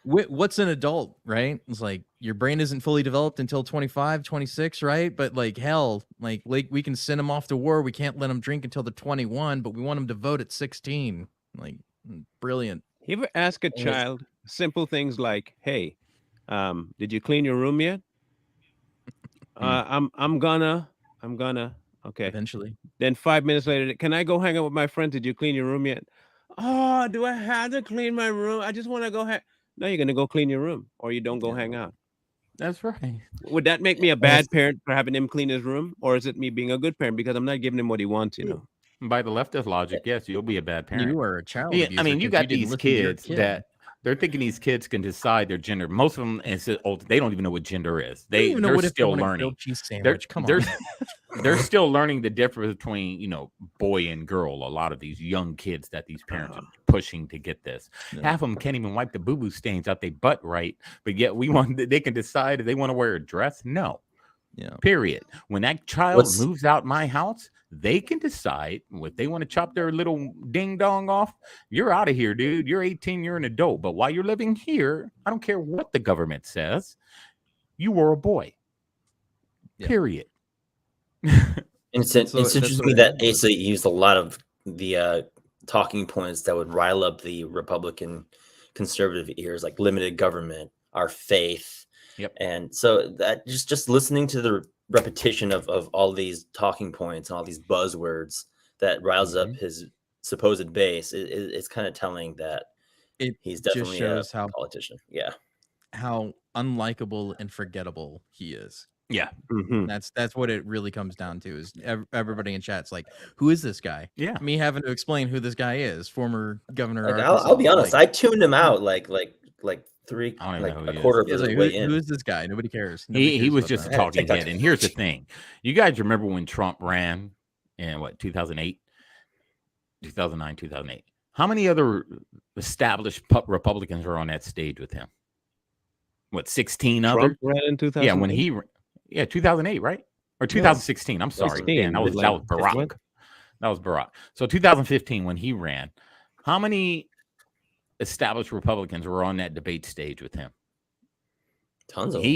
what's an adult, right? It's like your brain isn't fully developed until 25, 26, right? But like hell, like we can send them off to war. We can't let them drink until they're 21, but we want them to vote at 16. Like, brilliant. You ever ask a child simple things like, hey, did you clean your room yet? I'm gonna, okay. Eventually. Then 5 minutes later, can I go hang out with my friends? Did you clean your room yet? Oh, do I have to clean my room? I just want to go No, you're going to go clean your room, or you don't go hang out. That's right. Would that make me a bad parent for having him clean his room, or is it me being a good parent because I'm not giving him what he wants? By the leftist logic, yes, you'll be a bad parent. You are a child Yeah, abuser. I mean, you 'cause got didn't these listen to your kids kid. that they're thinking these kids can decide their gender. Most of them, they don't even know what gender is. I don't even know They're what if they still want a learning. grilled cheese sandwich. Come They're, on. they're still learning the difference between boy and girl. A lot of these young kids that these parents are pushing to get this. Yeah. Half of them can't even wipe the boo-boo stains out their butt right, but yet they can decide if they want to wear a dress. No. Yeah. Period. When that child moves out my house, they can decide if they want to chop their little ding dong off. You're out of here, dude. You're 18. You're an adult. But while you're living here, I don't care what the government says. You were a boy. Yeah. Period. It's interesting to me that Asa used a lot of the talking points that would rile up the Republican conservative ears, like limited government, our faith. Yep. And so that just listening to the repetition of all these talking points and all these buzzwords that riles up his supposed base, it's kind of telling that he's definitely a politician. Yeah. How unlikable and forgettable he is. Yeah. That's what it really comes down to is everybody in chat's like, who is this guy? Yeah. Me having to explain who this guy is, former governor. Like, I'll be honest, I tuned him out like a quarter of the way in. Who is this guy? Nobody cares. He was just a talking head. And here's the thing. You guys remember when Trump ran in 2008? 2009, 2008. How many other established Republicans were on that stage with him? 16 Trump other? ran in 2008? Yeah, when he 2008, right? Or 2016. I'm sorry. Dan, that was Barack. That was Barack. So 2015 when he ran, how many established Republicans were on that debate stage with him? Tons of them.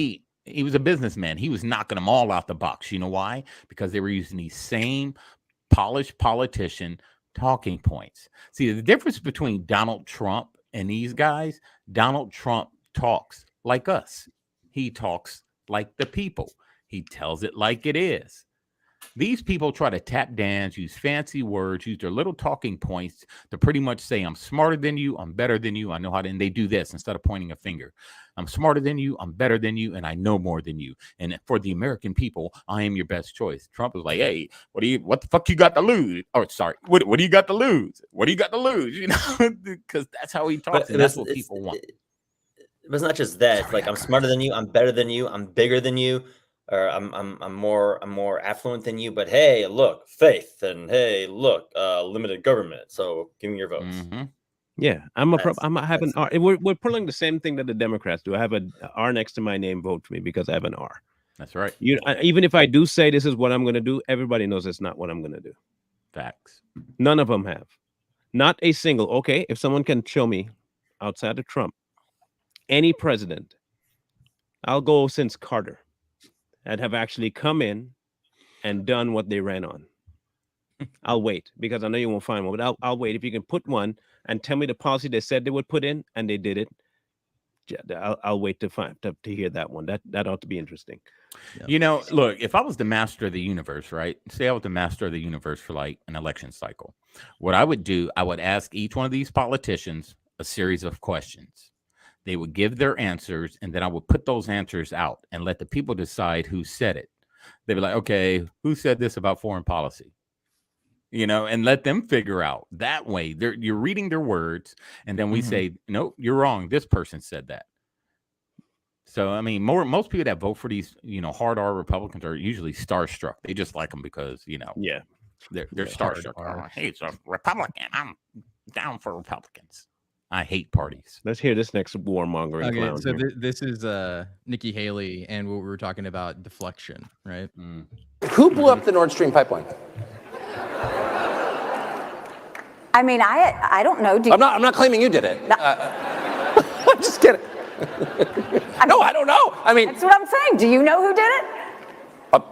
He was a businessman. He was knocking them all out the box. You know why? Because they were using these same polished politician talking points. See, the difference between Donald Trump and these guys, Donald Trump talks like us. He talks like the people. He tells it like it is. These people try to tap dance, use fancy words, use their little talking points to pretty much say, I'm smarter than you, I'm better than you, I know how to, and they do this instead of pointing a finger. I'm smarter than you, I'm better than you, and I know more than you. And for the American people, I am your best choice. Trump is like, hey, what the fuck you got to lose? Oh, sorry. What do you got to lose? What do you got to lose? You know, because that's how he talks, and that's what people want. But it's not just that. It's like, I'm smarter than you, I'm better than you, I'm bigger than you. Or I'm more affluent than you, but hey, look, faith, and hey, look, limited government. So give me your votes. Yeah, I have an R. We're pulling the same thing that the Democrats do. I have an R next to my name. Vote for me because I have an R. That's right. Even if I do say this is what I'm going to do, everybody knows it's not what I'm going to do. Facts. None of them have. Not a single. Okay, if someone can show me outside of Trump, any president, I'll go since Carter, that have actually come in and done what they ran on. I'll wait because I know you won't find one, but I'll wait. If you can put one and tell me the policy they said they would put in and they did it, I'll wait to hear that one. That ought to be interesting. Yeah. You know, look, if I was the master of the universe, right? Say I was the master of the universe for like an election cycle. What I would do, I would ask each one of these politicians a series of questions. They would give their answers, and then I would put those answers out and let the people decide who said it. They'd be like, okay, who said this about foreign policy? You know, and let them figure out. That way, you're reading their words, and then we say, no, you're wrong. This person said that. So, I mean, most people that vote for these, hard R Republicans are usually starstruck. They just like them because, they're starstruck. Oh, hey, it's a Republican. I'm down for Republicans. I hate parties. Let's hear this next warmongering clown. So this is Nikki Haley and what we were talking about, deflection, right? Who blew up the Nord Stream pipeline? I mean, I don't know. I'm not claiming you did it. No. I'm just kidding. No, I don't know. I mean, that's what I'm saying. Do you know who did it?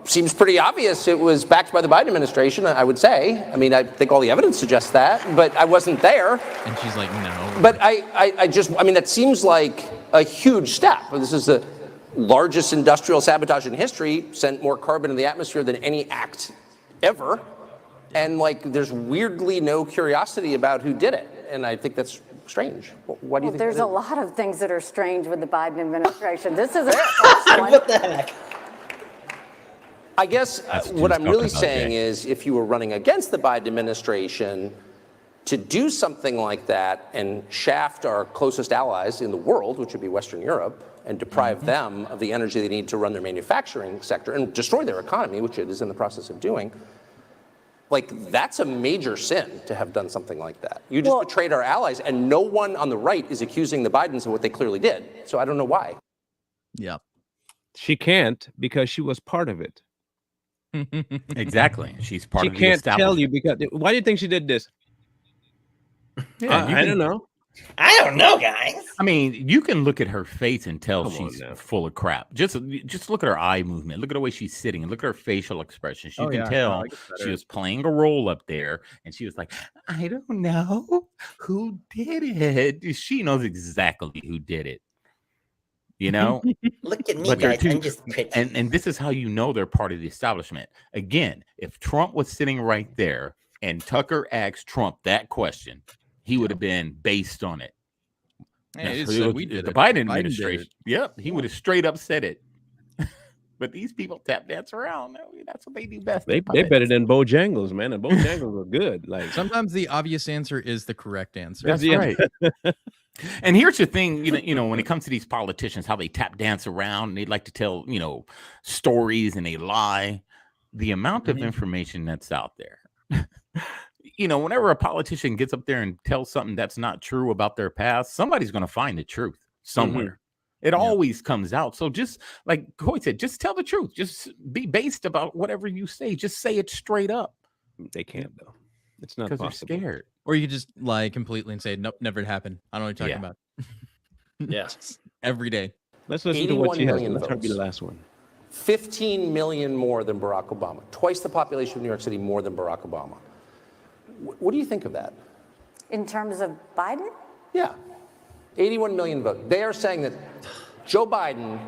Seems pretty obvious. It was backed by the Biden administration, I would say. I mean, I think all the evidence suggests that, but I wasn't there. And she's like, no. But I mean, that seems like a huge step. This is the largest industrial sabotage in history, sent more carbon in the atmosphere than any act ever. And there's weirdly no curiosity about who did it. And I think that's strange. Why do you think there's that a is? lot of things that are strange with the Biden administration. This is a first one. What the heck? I guess what I'm really talking about, saying Jay. is if you were running against the Biden administration, to do something like that and shaft our closest allies in the world, which would be Western Europe, and deprive them of the energy they need to run their manufacturing sector and destroy their economy, which it is in the process of doing, like that's a major sin to have done something like that. You just betrayed our allies, and no one on the right is accusing the Bidens of what they clearly did. So I don't know why. Yeah. She can't because she was part of it. Exactly. She's part She of the can't tell establishment. you because why do you think she did this? Yeah, you I can- don't know. I don't know, guys. I mean, you can look at her face and tell Come on she's now. full of crap. Just look at her eye movement. Look at the way she's sitting. Look at her facial expressions. You Oh, can yeah. tell No, I get she better. was playing a role up there, and she was like, "I don't know who did it." She knows exactly who did it. You know, Look at me, but they're guys. too, I'm just pitching. and this is how you know they're part of the establishment. Again, if Trump was sitting right there and Tucker asked Trump that question, he would have been based on it. Hey, Now, so we did the it. Biden did administration, it. yep, he would have straight up said it. But these people tap dance around. That's what they do best. They better than Bojangles, man. And Bojangles are good. Like Sometimes the obvious answer is the correct answer. That's right. And here's the thing, you know, when it comes to these politicians, how they tap dance around, and they like to tell, stories, and they lie. The amount of information that's out there. Whenever a politician gets up there and tells something that's not true about their past, somebody's going to find the truth somewhere. It always comes out. So just like Coy said, just tell the truth. Just be based about whatever you say. Just say it straight up. They can't though. It's not Because they're possible. scared. Or you could just lie completely and say, nope, never happened. I don't know what you're talking about. Yes. Every day. Let's listen to what 81 she has. million Let her be the votes. last one. 15 million more than Barack Obama. Twice the population of New York City more than Barack Obama. What do you think of that? In terms of Biden? Yeah. 81 million votes. They are saying that Joe Biden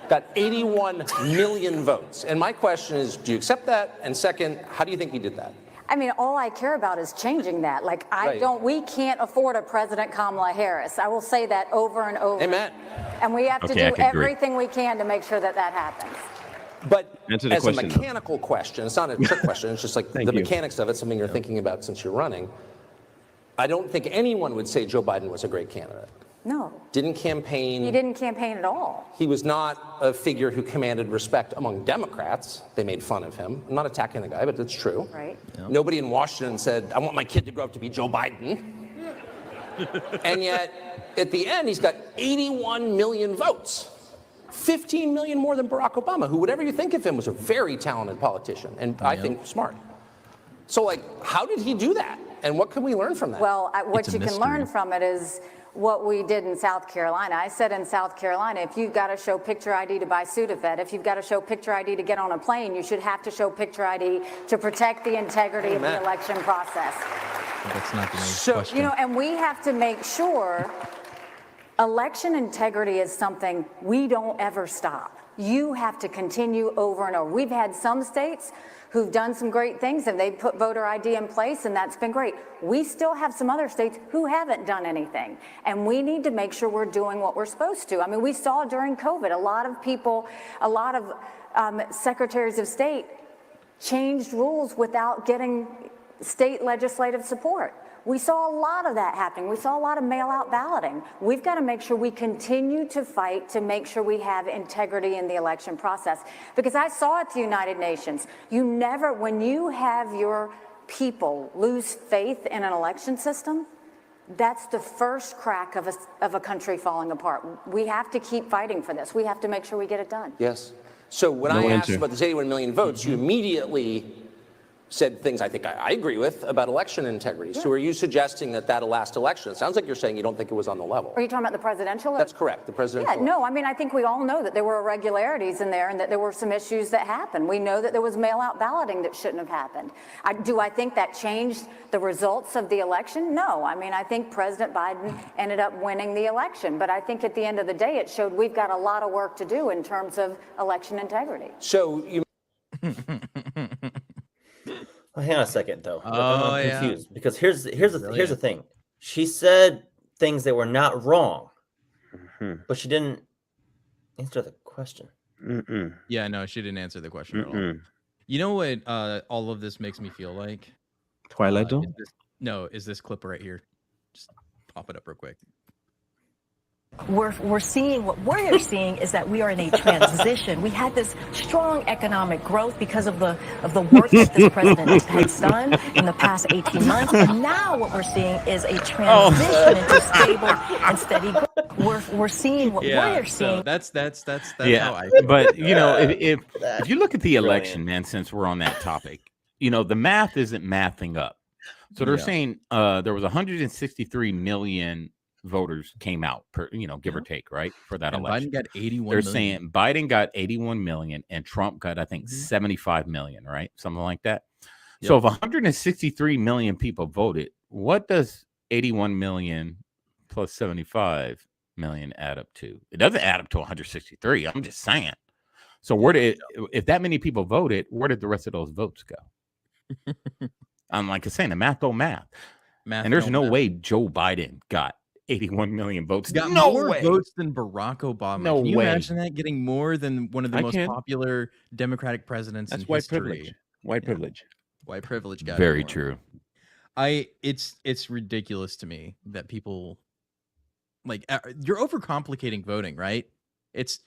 got 81 million votes. And my question is, do you accept that? And second, how do you think he did that? I mean, all I care about is changing that. Like, we can't afford a President Kamala Harris. I will say that over and over. Amen. And we have to Okay, I do can agree. everything we can to make sure that that happens. But Answer the as question, a though. mechanical question, it's not a trick question, it's just like Thank the you. mechanics of it, something you're thinking about since you're running. I don't think anyone would say Joe Biden was a great candidate. No, Didn't campaign. he didn't campaign at all. He was not a figure who commanded respect among Democrats. They made fun of him. I'm not attacking the guy, but it's true. Right. Nobody in Washington said, I want my kid to grow up to be Joe Biden. And yet, at the end, he's got 81 million votes. 15 million more than Barack Obama, who, whatever you think of him, was a very talented politician and I think smart. So, like, how did he do that? And what can we learn from that? Well, what It's a you can mystery. learn from it is what we did in South Carolina. I said in South Carolina, if you've got to show picture ID to buy Sudafed, if you've got to show picture ID to get on a plane, you should have to show picture ID to protect the integrity of the election process. That's not the main So, question. You know, and we have to make sure election integrity is something we don't ever stop. You have to continue over and over. We've had some states who've done some great things and they've put voter ID in place and that's been great. We still have some other states who haven't done anything. And we need to make sure we're doing what we're supposed to. I mean, we saw during COVID, a lot of people, a lot of secretaries of state changed rules without getting state legislative support. We saw a lot of that happening. We saw a lot of mail-out balloting. We've got to make sure we continue to fight to make sure we have integrity in the election process. Because I saw at the United Nations, when you have your people lose faith in an election system, that's the first crack of a country falling apart. We have to keep fighting for this. We have to make sure we get it done. Yes. So when No I asked answer. about this 81 million votes, you immediately said things I think I agree with about election integrity. So are you suggesting that that'll last election? It sounds like you're saying you don't think it was on the level. Are you talking about the presidential? That's correct, the presidential. Yeah, no, I mean, I think we all know that there were irregularities in there and that there were some issues that happened. We know that there was mail-out balloting that shouldn't have happened. Do I think that changed the results of the election? No. I mean, I think President Biden ended up winning the election. But I think at the end of the day, it showed we've got a lot of work to do in terms of election integrity. So you Hang on a second, though. Oh, I'm yeah. confused because here's the thing. She said things that were not wrong, but she didn't answer the question. Yeah, no, she didn't answer the question at all. You know what all of this makes me feel like? Twilight Zone? Is this clip right here. Just pop it up real quick. We're seeing what we're seeing is that we are in a transition. We had this strong economic growth because of the work that this president has done in the past 18 months. And now what we're seeing is a transition into stable and steady growth. We're seeing what we're seeing. So that's yeah, how I feel. But if you look at the election, man, since we're on that topic, the math isn't mathing up. So they're saying there was 163 million voters came out per, give or take, right, for that election. Biden got 81 They're million. saying Biden got 81 million and Trump got, I think, 75 million, right? Something like that. Yep. So if 163 million people voted, what does 81 million plus 75 million add up to? It doesn't add up to 163. I'm just saying. So if that many people voted, where did the rest of those votes go? I'm like saying, the math don't math. And there's no way Joe Biden got 81 million votes. Got no more way. votes than Barack Obama. No Can you way. imagine that? Getting more than one of the most popular Democratic presidents That's in white history. privilege. White privilege. White privilege got very more. True. It's ridiculous to me that people you're overcomplicating voting, right? It's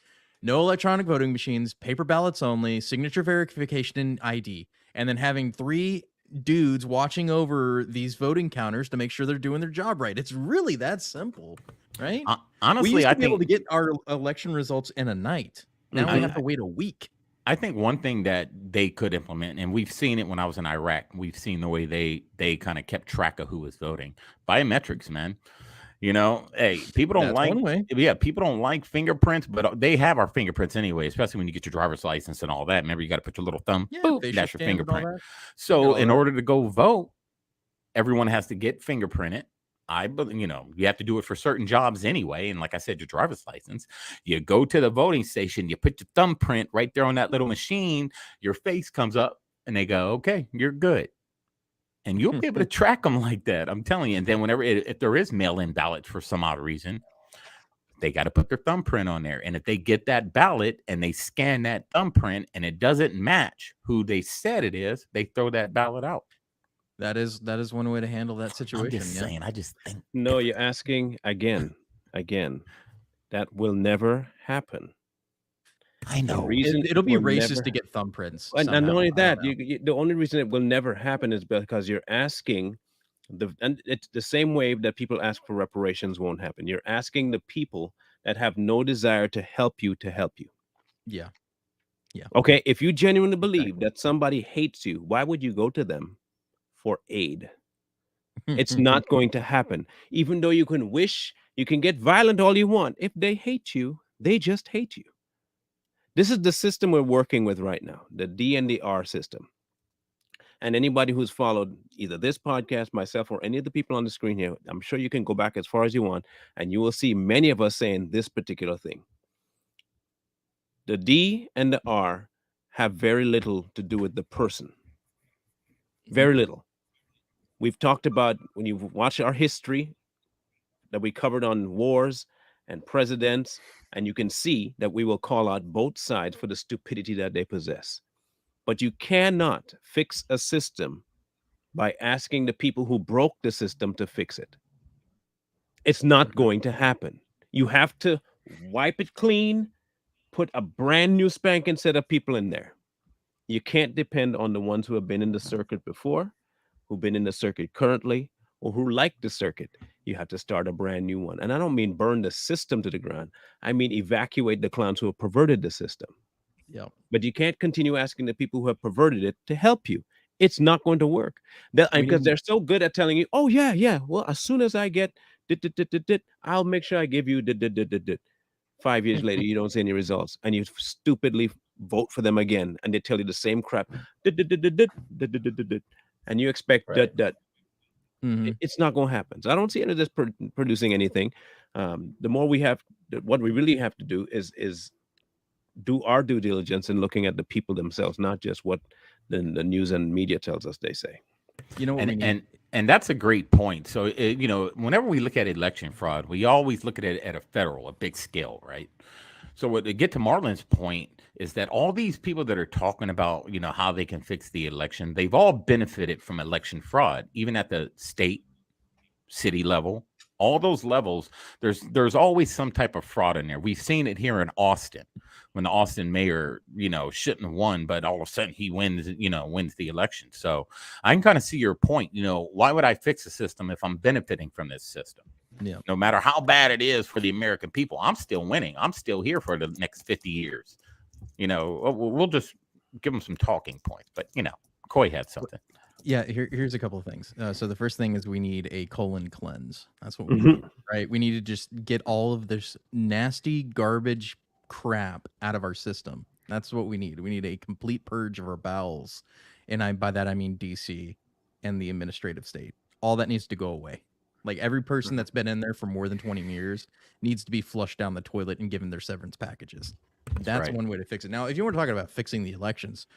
no electronic voting machines, paper ballots only, signature verification and ID, and then having 3 dudes watching over these voting counters to make sure they're doing their job right. It's really that simple, right? Honestly, we used to I be think able to get our election results in a night. Now we have to wait a week. I think one thing that they could implement, and we've seen it when I was in Iraq, we've seen the way they kind of kept track of who was voting. Biometrics, man. Hey, people don't people don't like fingerprints, but they have our fingerprints anyway, especially when you get your driver's license and all that. Remember, you got to put your little thumb, boop, that's your fingerprint. So in order to go vote, everyone has to get fingerprinted. You have to do it for certain jobs anyway. And like I said, your driver's license, you go to the voting station, you put your thumbprint right there on that little machine, your face comes up and they go, okay, you're good. And you'll be able to track them like that. I'm telling you. And then if there is mail-in ballots for some odd reason, they got to put their thumbprint on there. And if they get that ballot and they scan that thumbprint and it doesn't match who they said it is, they throw that ballot out. That is one way to handle that situation. I'm just saying. I just think. No, you're asking again. That will never happen. I know. It'll be racist to get thumbprints. And not only that, the only reason it will never happen is because you're asking and it's the same way that people ask for reparations won't happen. You're asking the people that have no desire to help you to help you. Yeah. Okay. If you genuinely believe that somebody hates you, why would you go to them for aid? It's not going to happen. Even though you can get violent all you want. If they hate you, they just hate you. This is the system we're working with right now, the D and the R system. And anybody who's followed either this podcast, myself, or any of the people on the screen here, I'm sure you can go back as far as you want, and you will see many of us saying this particular thing. The D and the R have very little to do with the person. Very little. We've talked about, when you watch our history that we covered on wars and presidents, and you can see that we will call out both sides for the stupidity that they possess. But you cannot fix a system by asking the people who broke the system to fix it. It's not going to happen. You have to wipe it clean, put a brand new spanking set of people in there. You can't depend on the ones who have been in the circuit before, who've been in the circuit currently, or who like the circuit. You have to start a brand new one. And I don't mean burn the system to the ground. I mean evacuate the clowns who have perverted the system. Yeah. But you can't continue asking the people who have perverted it to help you. It's not going to work. Because they're so good at telling you, oh, yeah. Well, as soon as I get I'll make sure I give you 5 years later, you don't see any results. And you stupidly vote for them again. And they tell you the same crap. And you expect that. It's not going to happen. So I don't see any of this producing anything. The more we have, what we really have to do is do our due diligence in looking at the people themselves, not just what the news and media tells us they say. You know what and And that's a great point. So, whenever we look at election fraud, we always look at it at a big scale, right? So to get to Marlon's point is that all these people that are talking about, how they can fix the election, they've all benefited from election fraud, even at the state, city level, all those levels. There's always some type of fraud in there. We've seen it here in Austin when the Austin mayor, shouldn't have won, but all of a sudden he wins the election. So I can kind of see your point. Why would I fix a system if I'm benefiting from this system? Yeah. No matter how bad it is for the American people, I'm still winning. I'm still here for the next 50 years. We'll just give them some talking points. But, Coy had something. Yeah, here's a couple of things. So the first thing is we need a colon cleanse. That's what we need, right? We need to just get all of this nasty garbage crap out of our system. That's what we need. We need a complete purge of our bowels. And by that, I mean DC and the administrative state. All that needs to go away. Like every person that's been in there for more than 20 years needs to be flushed down the toilet and given their severance packages. That's right. one way to fix it. Now, if you were talking about fixing the elections,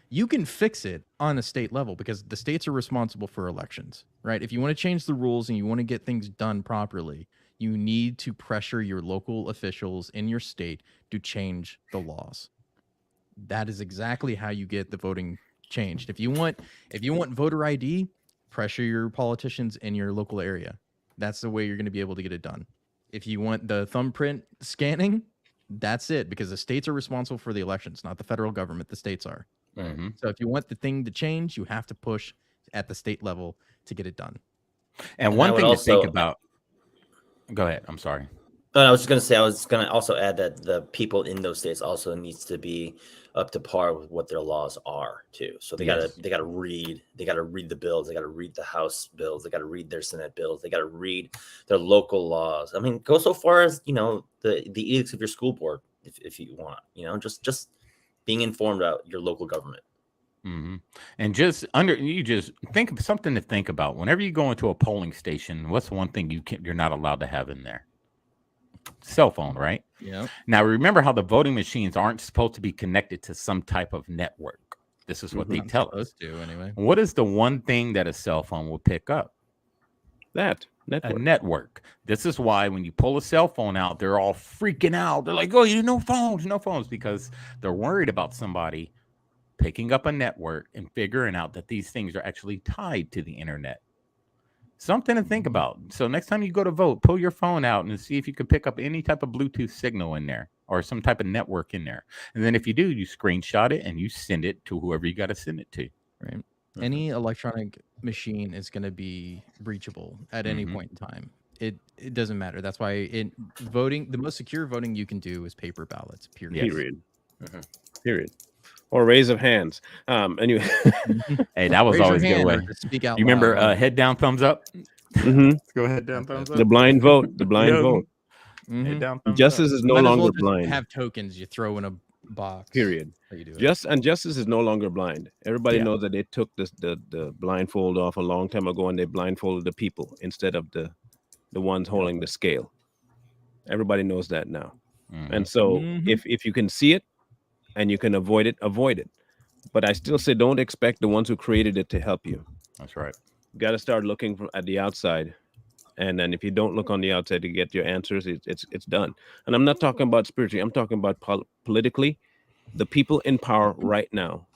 you can fix it on a state level because the states are responsible for elections, right? If you want to change the rules and you want to get things done properly, you need to pressure your local officials in your state to change the laws. That is exactly how you get the voting changed. If you want voter ID, pressure your politicians in your local area. That's the way you're going to be able to get it done. If you want the thumbprint scanning, that's it, because the states are responsible for the elections, not the federal government. The states are. Mm-hmm. So if you want the thing to change, you have to push at the state level to get it done. And one thing to think about. Go ahead. I'm sorry. No, I was just going to say, I was going to also add that the people in those states also needs to be up to par with what their laws are too. So they gotta read the bills. They got to read the House bills. They got to read their Senate bills. They got to read their local laws. I mean, go so far as, the edicts of your school board, if you want, just being informed about your local government. Mm-hmm. And just think of something to think about. Whenever you go into a polling station, what's the one thing you're not allowed to have in there? Cell phone, right? Yeah. Now remember how the voting machines aren't supposed to be connected to some type of network. This is what they tell us. Anyway. What is the one thing that a cell phone will pick up? Network. A network. This is why when you pull a cell phone out, they're all freaking out. They're like, "Oh, no phones," because they're worried about somebody picking up a network and figuring out that these things are actually tied to the internet. Something to think about. So next time you go to vote, pull your phone out and see if you can pick up any type of Bluetooth signal in there or some type of network in there. And then if you do, you screenshot it and you send it to whoever you got to send it to. Right. Mm-hmm. Any electronic machine is going to be breachable at any point in time. It doesn't matter. That's why the most secure voting you can do is paper ballots. Period. Period. Or raise of hands. Anyway, hey, that was always a good way. Speak out. You remember head down, thumbs up? Mm-hmm. Go ahead, down, thumbs up. The blind vote. The blind vote. Mm-hmm. Head down, thumbs Justice up. is no longer blind. Have tokens you throw in a box. Period. You do Justice is no longer blind. Everybody knows that they took the blindfold off a long time ago and they blindfolded the people instead of the ones holding the scale. Everybody knows that now. Mm-hmm. And so if you can see it, and you can avoid it. But I still say don't expect the ones who created it to help you. That's right. You got to start looking at the outside. And then if you don't look on the outside to get your answers, it's done. And I'm not talking about spiritually. I'm talking about politically. The people in power right now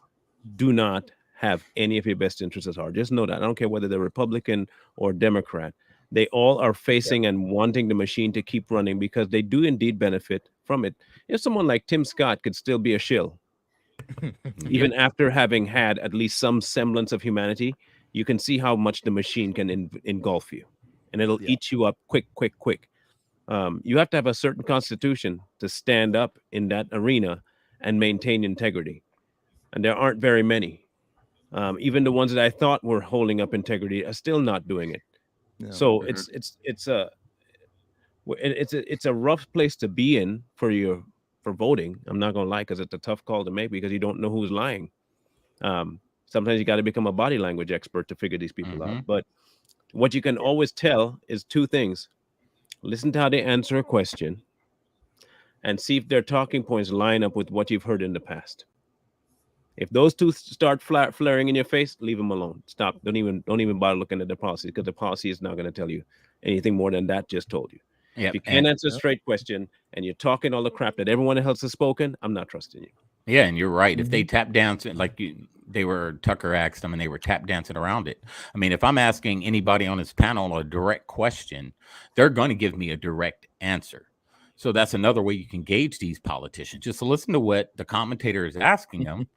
do not have any of your best interests at heart. Just know that. I don't care whether they're Republican or Democrat. They all are facing and wanting the machine to keep running because they do indeed benefit from it. If someone like Tim Scott could still be a shill, even after having had at least some semblance of humanity, you can see how much the machine can engulf you, and it'll eat you up quick. You have to have a certain constitution to stand up in that arena and maintain integrity, and there aren't very many. Even the ones that I thought were holding up integrity are still not doing it. No. So it's a rough place to be in for voting. I'm not gonna lie, because it's a tough call to make because you don't know who's lying. Sometimes you got to become a body language expert to figure these people out. But what you can always tell is two things: listen to how they answer a question, and see if their talking points line up with what you've heard in the past. If those two start flaring in your face, leave them alone. Stop. Don't even bother looking at the policy, because the policy is not going to tell you anything more than that just told you. Yeah, if you can't answer a straight question and you're talking all the crap that everyone else has spoken, I'm not trusting you. Yeah, and you're right. If they tap dance, they were, Tucker asked them, and they were tap dancing around it. I mean, if I'm asking anybody on this panel a direct question, they're going to give me a direct answer. So that's another way you can gauge these politicians. Just listen to what the commentator is asking them.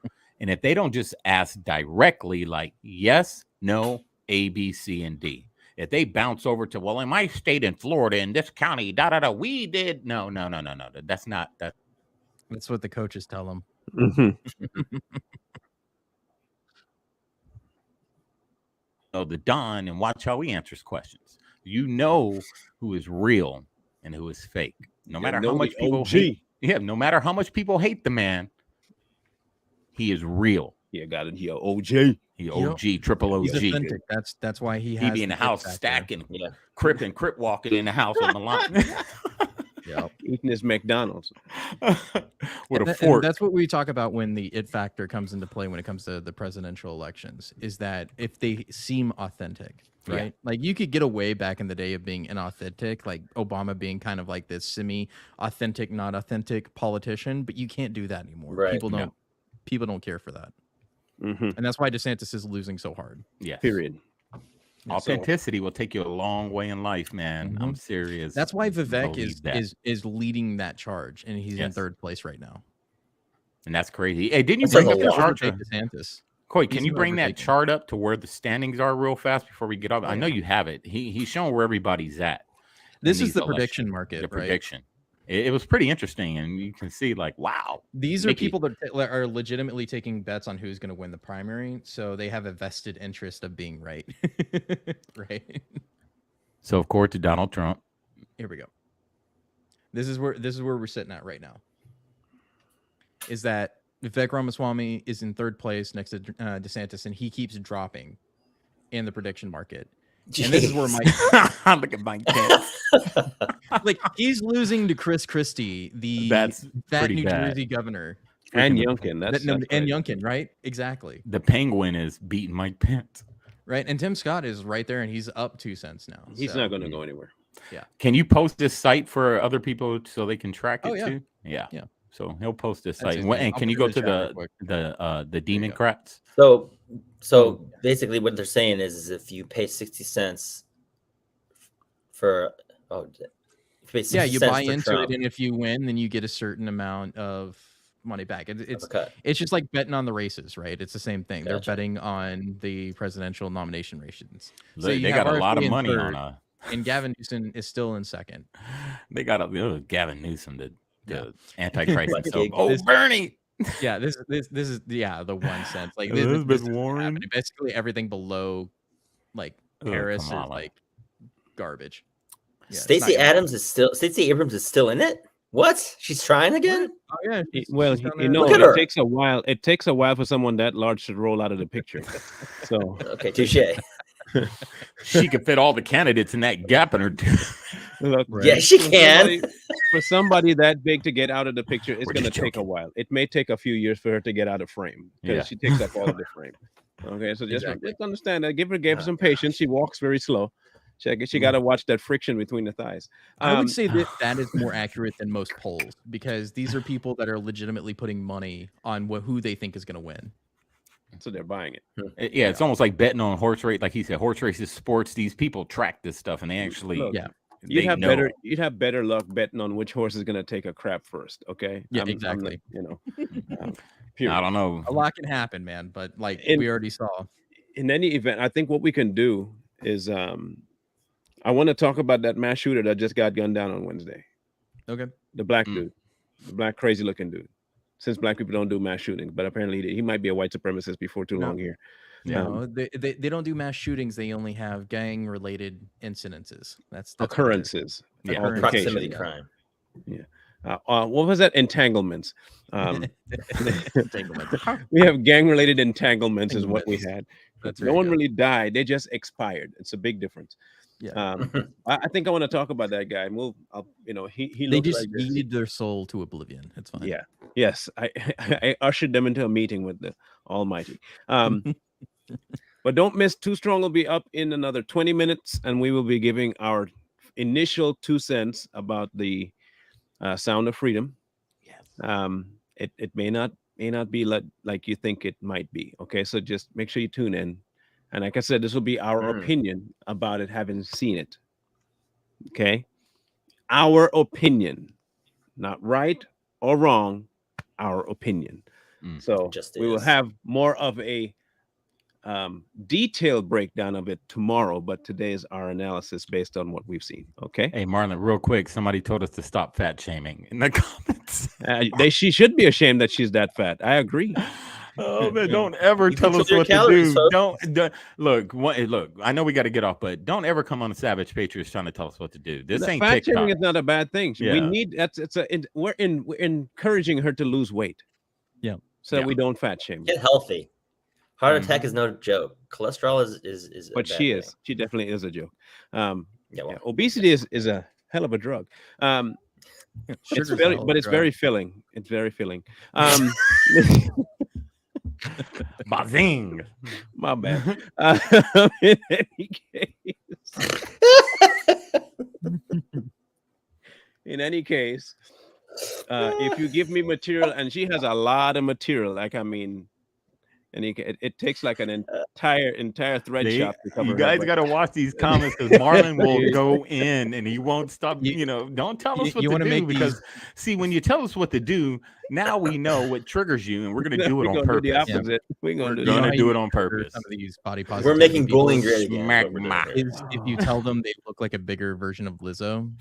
And if they don't just ask directly, like yes, no, A, B, C, and D, if they bounce over to, well, in my state in Florida, in this county, we did. No. That's not that. That's what the coaches tell them. The Don, and watch how he answers questions. You know who is real and who is fake. No matter how much people hate. Yeah, no matter how much people hate the man, he is real. Yeah, got it. He OG. He OG, triple OG. He's authentic. That's why he be in the house stacking, crip walking in the house on the line. Eating his McDonald's with a fork. And that's what we talk about when the it factor comes into play when it comes to the presidential elections, is that if they seem authentic, right? Yeah. Like you could get away back in the day of being inauthentic, like Obama being kind of like this semi-authentic, not authentic politician, but you can't do that anymore. Right. People don't care for that. And that's why DeSantis is losing so hard. Yes. Period. Authenticity will take you a long way in life, man. I'm serious. That's why Vivek is leading that charge, and he's in third place right now. And that's crazy. Hey, didn't you bring up the chart? DeSantis. Coy, can you bring that chart up to where the standings are real fast before we get off? I know you have it. He's showing where everybody's at. This is the prediction market. The prediction. It was pretty interesting, and you can see, like, wow. These are people that are legitimately taking bets on who's going to win the primary, so they have a vested interest of being right. Right. So, of course, to Donald Trump. Here we go. This is where we're sitting at right now. Is that Vivek Ramaswamy is in third place next to DeSantis, and he keeps dropping in the prediction market. Jeez. And this is where Mike look at Mike Pence. Like he's losing to Chris Christie, that New Jersey governor, and Youngkin. And Youngkin, right? Exactly. The Penguin is beating Mike Pence, right? And Tim Scott is right there, and he's up 2 cents now. He's not going to go anywhere. Yeah. Can you post this site for other people so they can track it too? Yeah. So he'll post this site. And can you go to the Democrats? So basically what they're saying is if you pay 60 cents for you buy into Trump, it, and if you win, then you get a certain amount of money back. It's just like betting on the races, right? It's the same thing. Gotcha. They're betting on the presidential nomination races. So they got a lot of money on and Gavin Newsom is still in second. They got Gavin Newsom, the Antichrist himself. Bernie. Yeah, this is the 1 cent. Like this Warren. Basically everything below like Harris is like garbage. Yeah, Stacey Abrams is still in it. What? She's trying again? Oh yeah. It takes a while. It takes a while for someone that large to roll out of the picture. So okay, touche. She could fit all the candidates in that gap in her. Right. Yeah, she can. For somebody that big to get out of the picture, it's going to take a while. It may take a few years for her to get out of frame because she takes up all of the frame. Okay, so just understand that. Give her some patience. She walks very slow. She got to watch that friction between the thighs. I would say that is more accurate than most polls because these are people that are legitimately putting money on who they think is going to win. So they're buying it. Yeah, it's almost like betting on horse race. Like he said, horse races, sports. These people track this stuff, and they actually You'd have better luck betting on which horse is going to take a crap first. Okay. Yeah, exactly. I don't know. A lot can happen, man. But we already saw. In any event, I think what we can do is I want to talk about that mass shooter that just got gunned down on Wednesday. Okay. The black dude, the black crazy looking dude. Since black people don't do mass shootings, but apparently he might be a white supremacist before too long here. No, they don't do mass shootings. They only have gang related incidences. That's occurrences. Proximity crime. Yeah. What was that? Entanglements. We have gang related entanglements is what we had. No one really died. They just expired. It's a big difference. Yeah. I think I want to talk about that guy. They just lead their soul to oblivion. It's fine. Yeah. Yes. I ushered them into a meeting with the Almighty. But don't miss. Too Strong will be up in another 20 minutes, and we will be giving our initial 2 cents about the Sound of Freedom. Yes. It may not be like you think it might be. Okay, so just make sure you tune in. And like I said, this will be our opinion about it, having seen it. Okay, our opinion, not right or wrong, our opinion. So we will have more of a detailed breakdown of it tomorrow, but today is our analysis based on what we've seen. Okay. Hey, Marlon, real quick, somebody told us to stop fat shaming in the comments. She should be ashamed that she's that fat. I agree. Oh man, don't ever tell us what to do. Don't look. I know we got to get off, but don't ever come on the Savage Patriots trying to tell us what to do. This ain't fat TikTok. shaming is not a bad thing. Yeah. We need we're encouraging her to lose weight. Yeah. So we don't fat shame. Get healthy. Heart attack is no joke. Cholesterol is but she is. thing. She definitely is a joke. Obesity is a hell of a drug. It's very filling. It's very filling. Bazing. My bad. In any case, if you give me material, and she has a lot of material, like, I mean, and it takes like an entire thread shop to cover. You guys got to watch these comments, because Marlon will go in and he won't stop. Don't tell us what to do, because see, when you tell us what to do, now we know what triggers you, and we're going to do it on purpose. Do the opposite. We're going to do it on purpose. Some of these body positive. We're making bullying great again. If you tell them they look like a bigger version of Lizzo.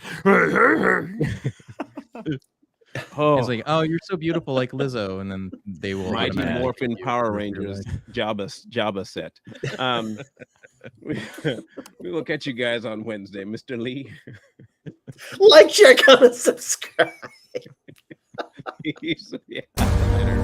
It's like, oh, you're so beautiful like Lizzo, and then they will Mighty Morphin Power Rangers Jabba set. We will catch you guys on Wednesday. Mr. Lee, like, share, comment, subscribe. Yeah.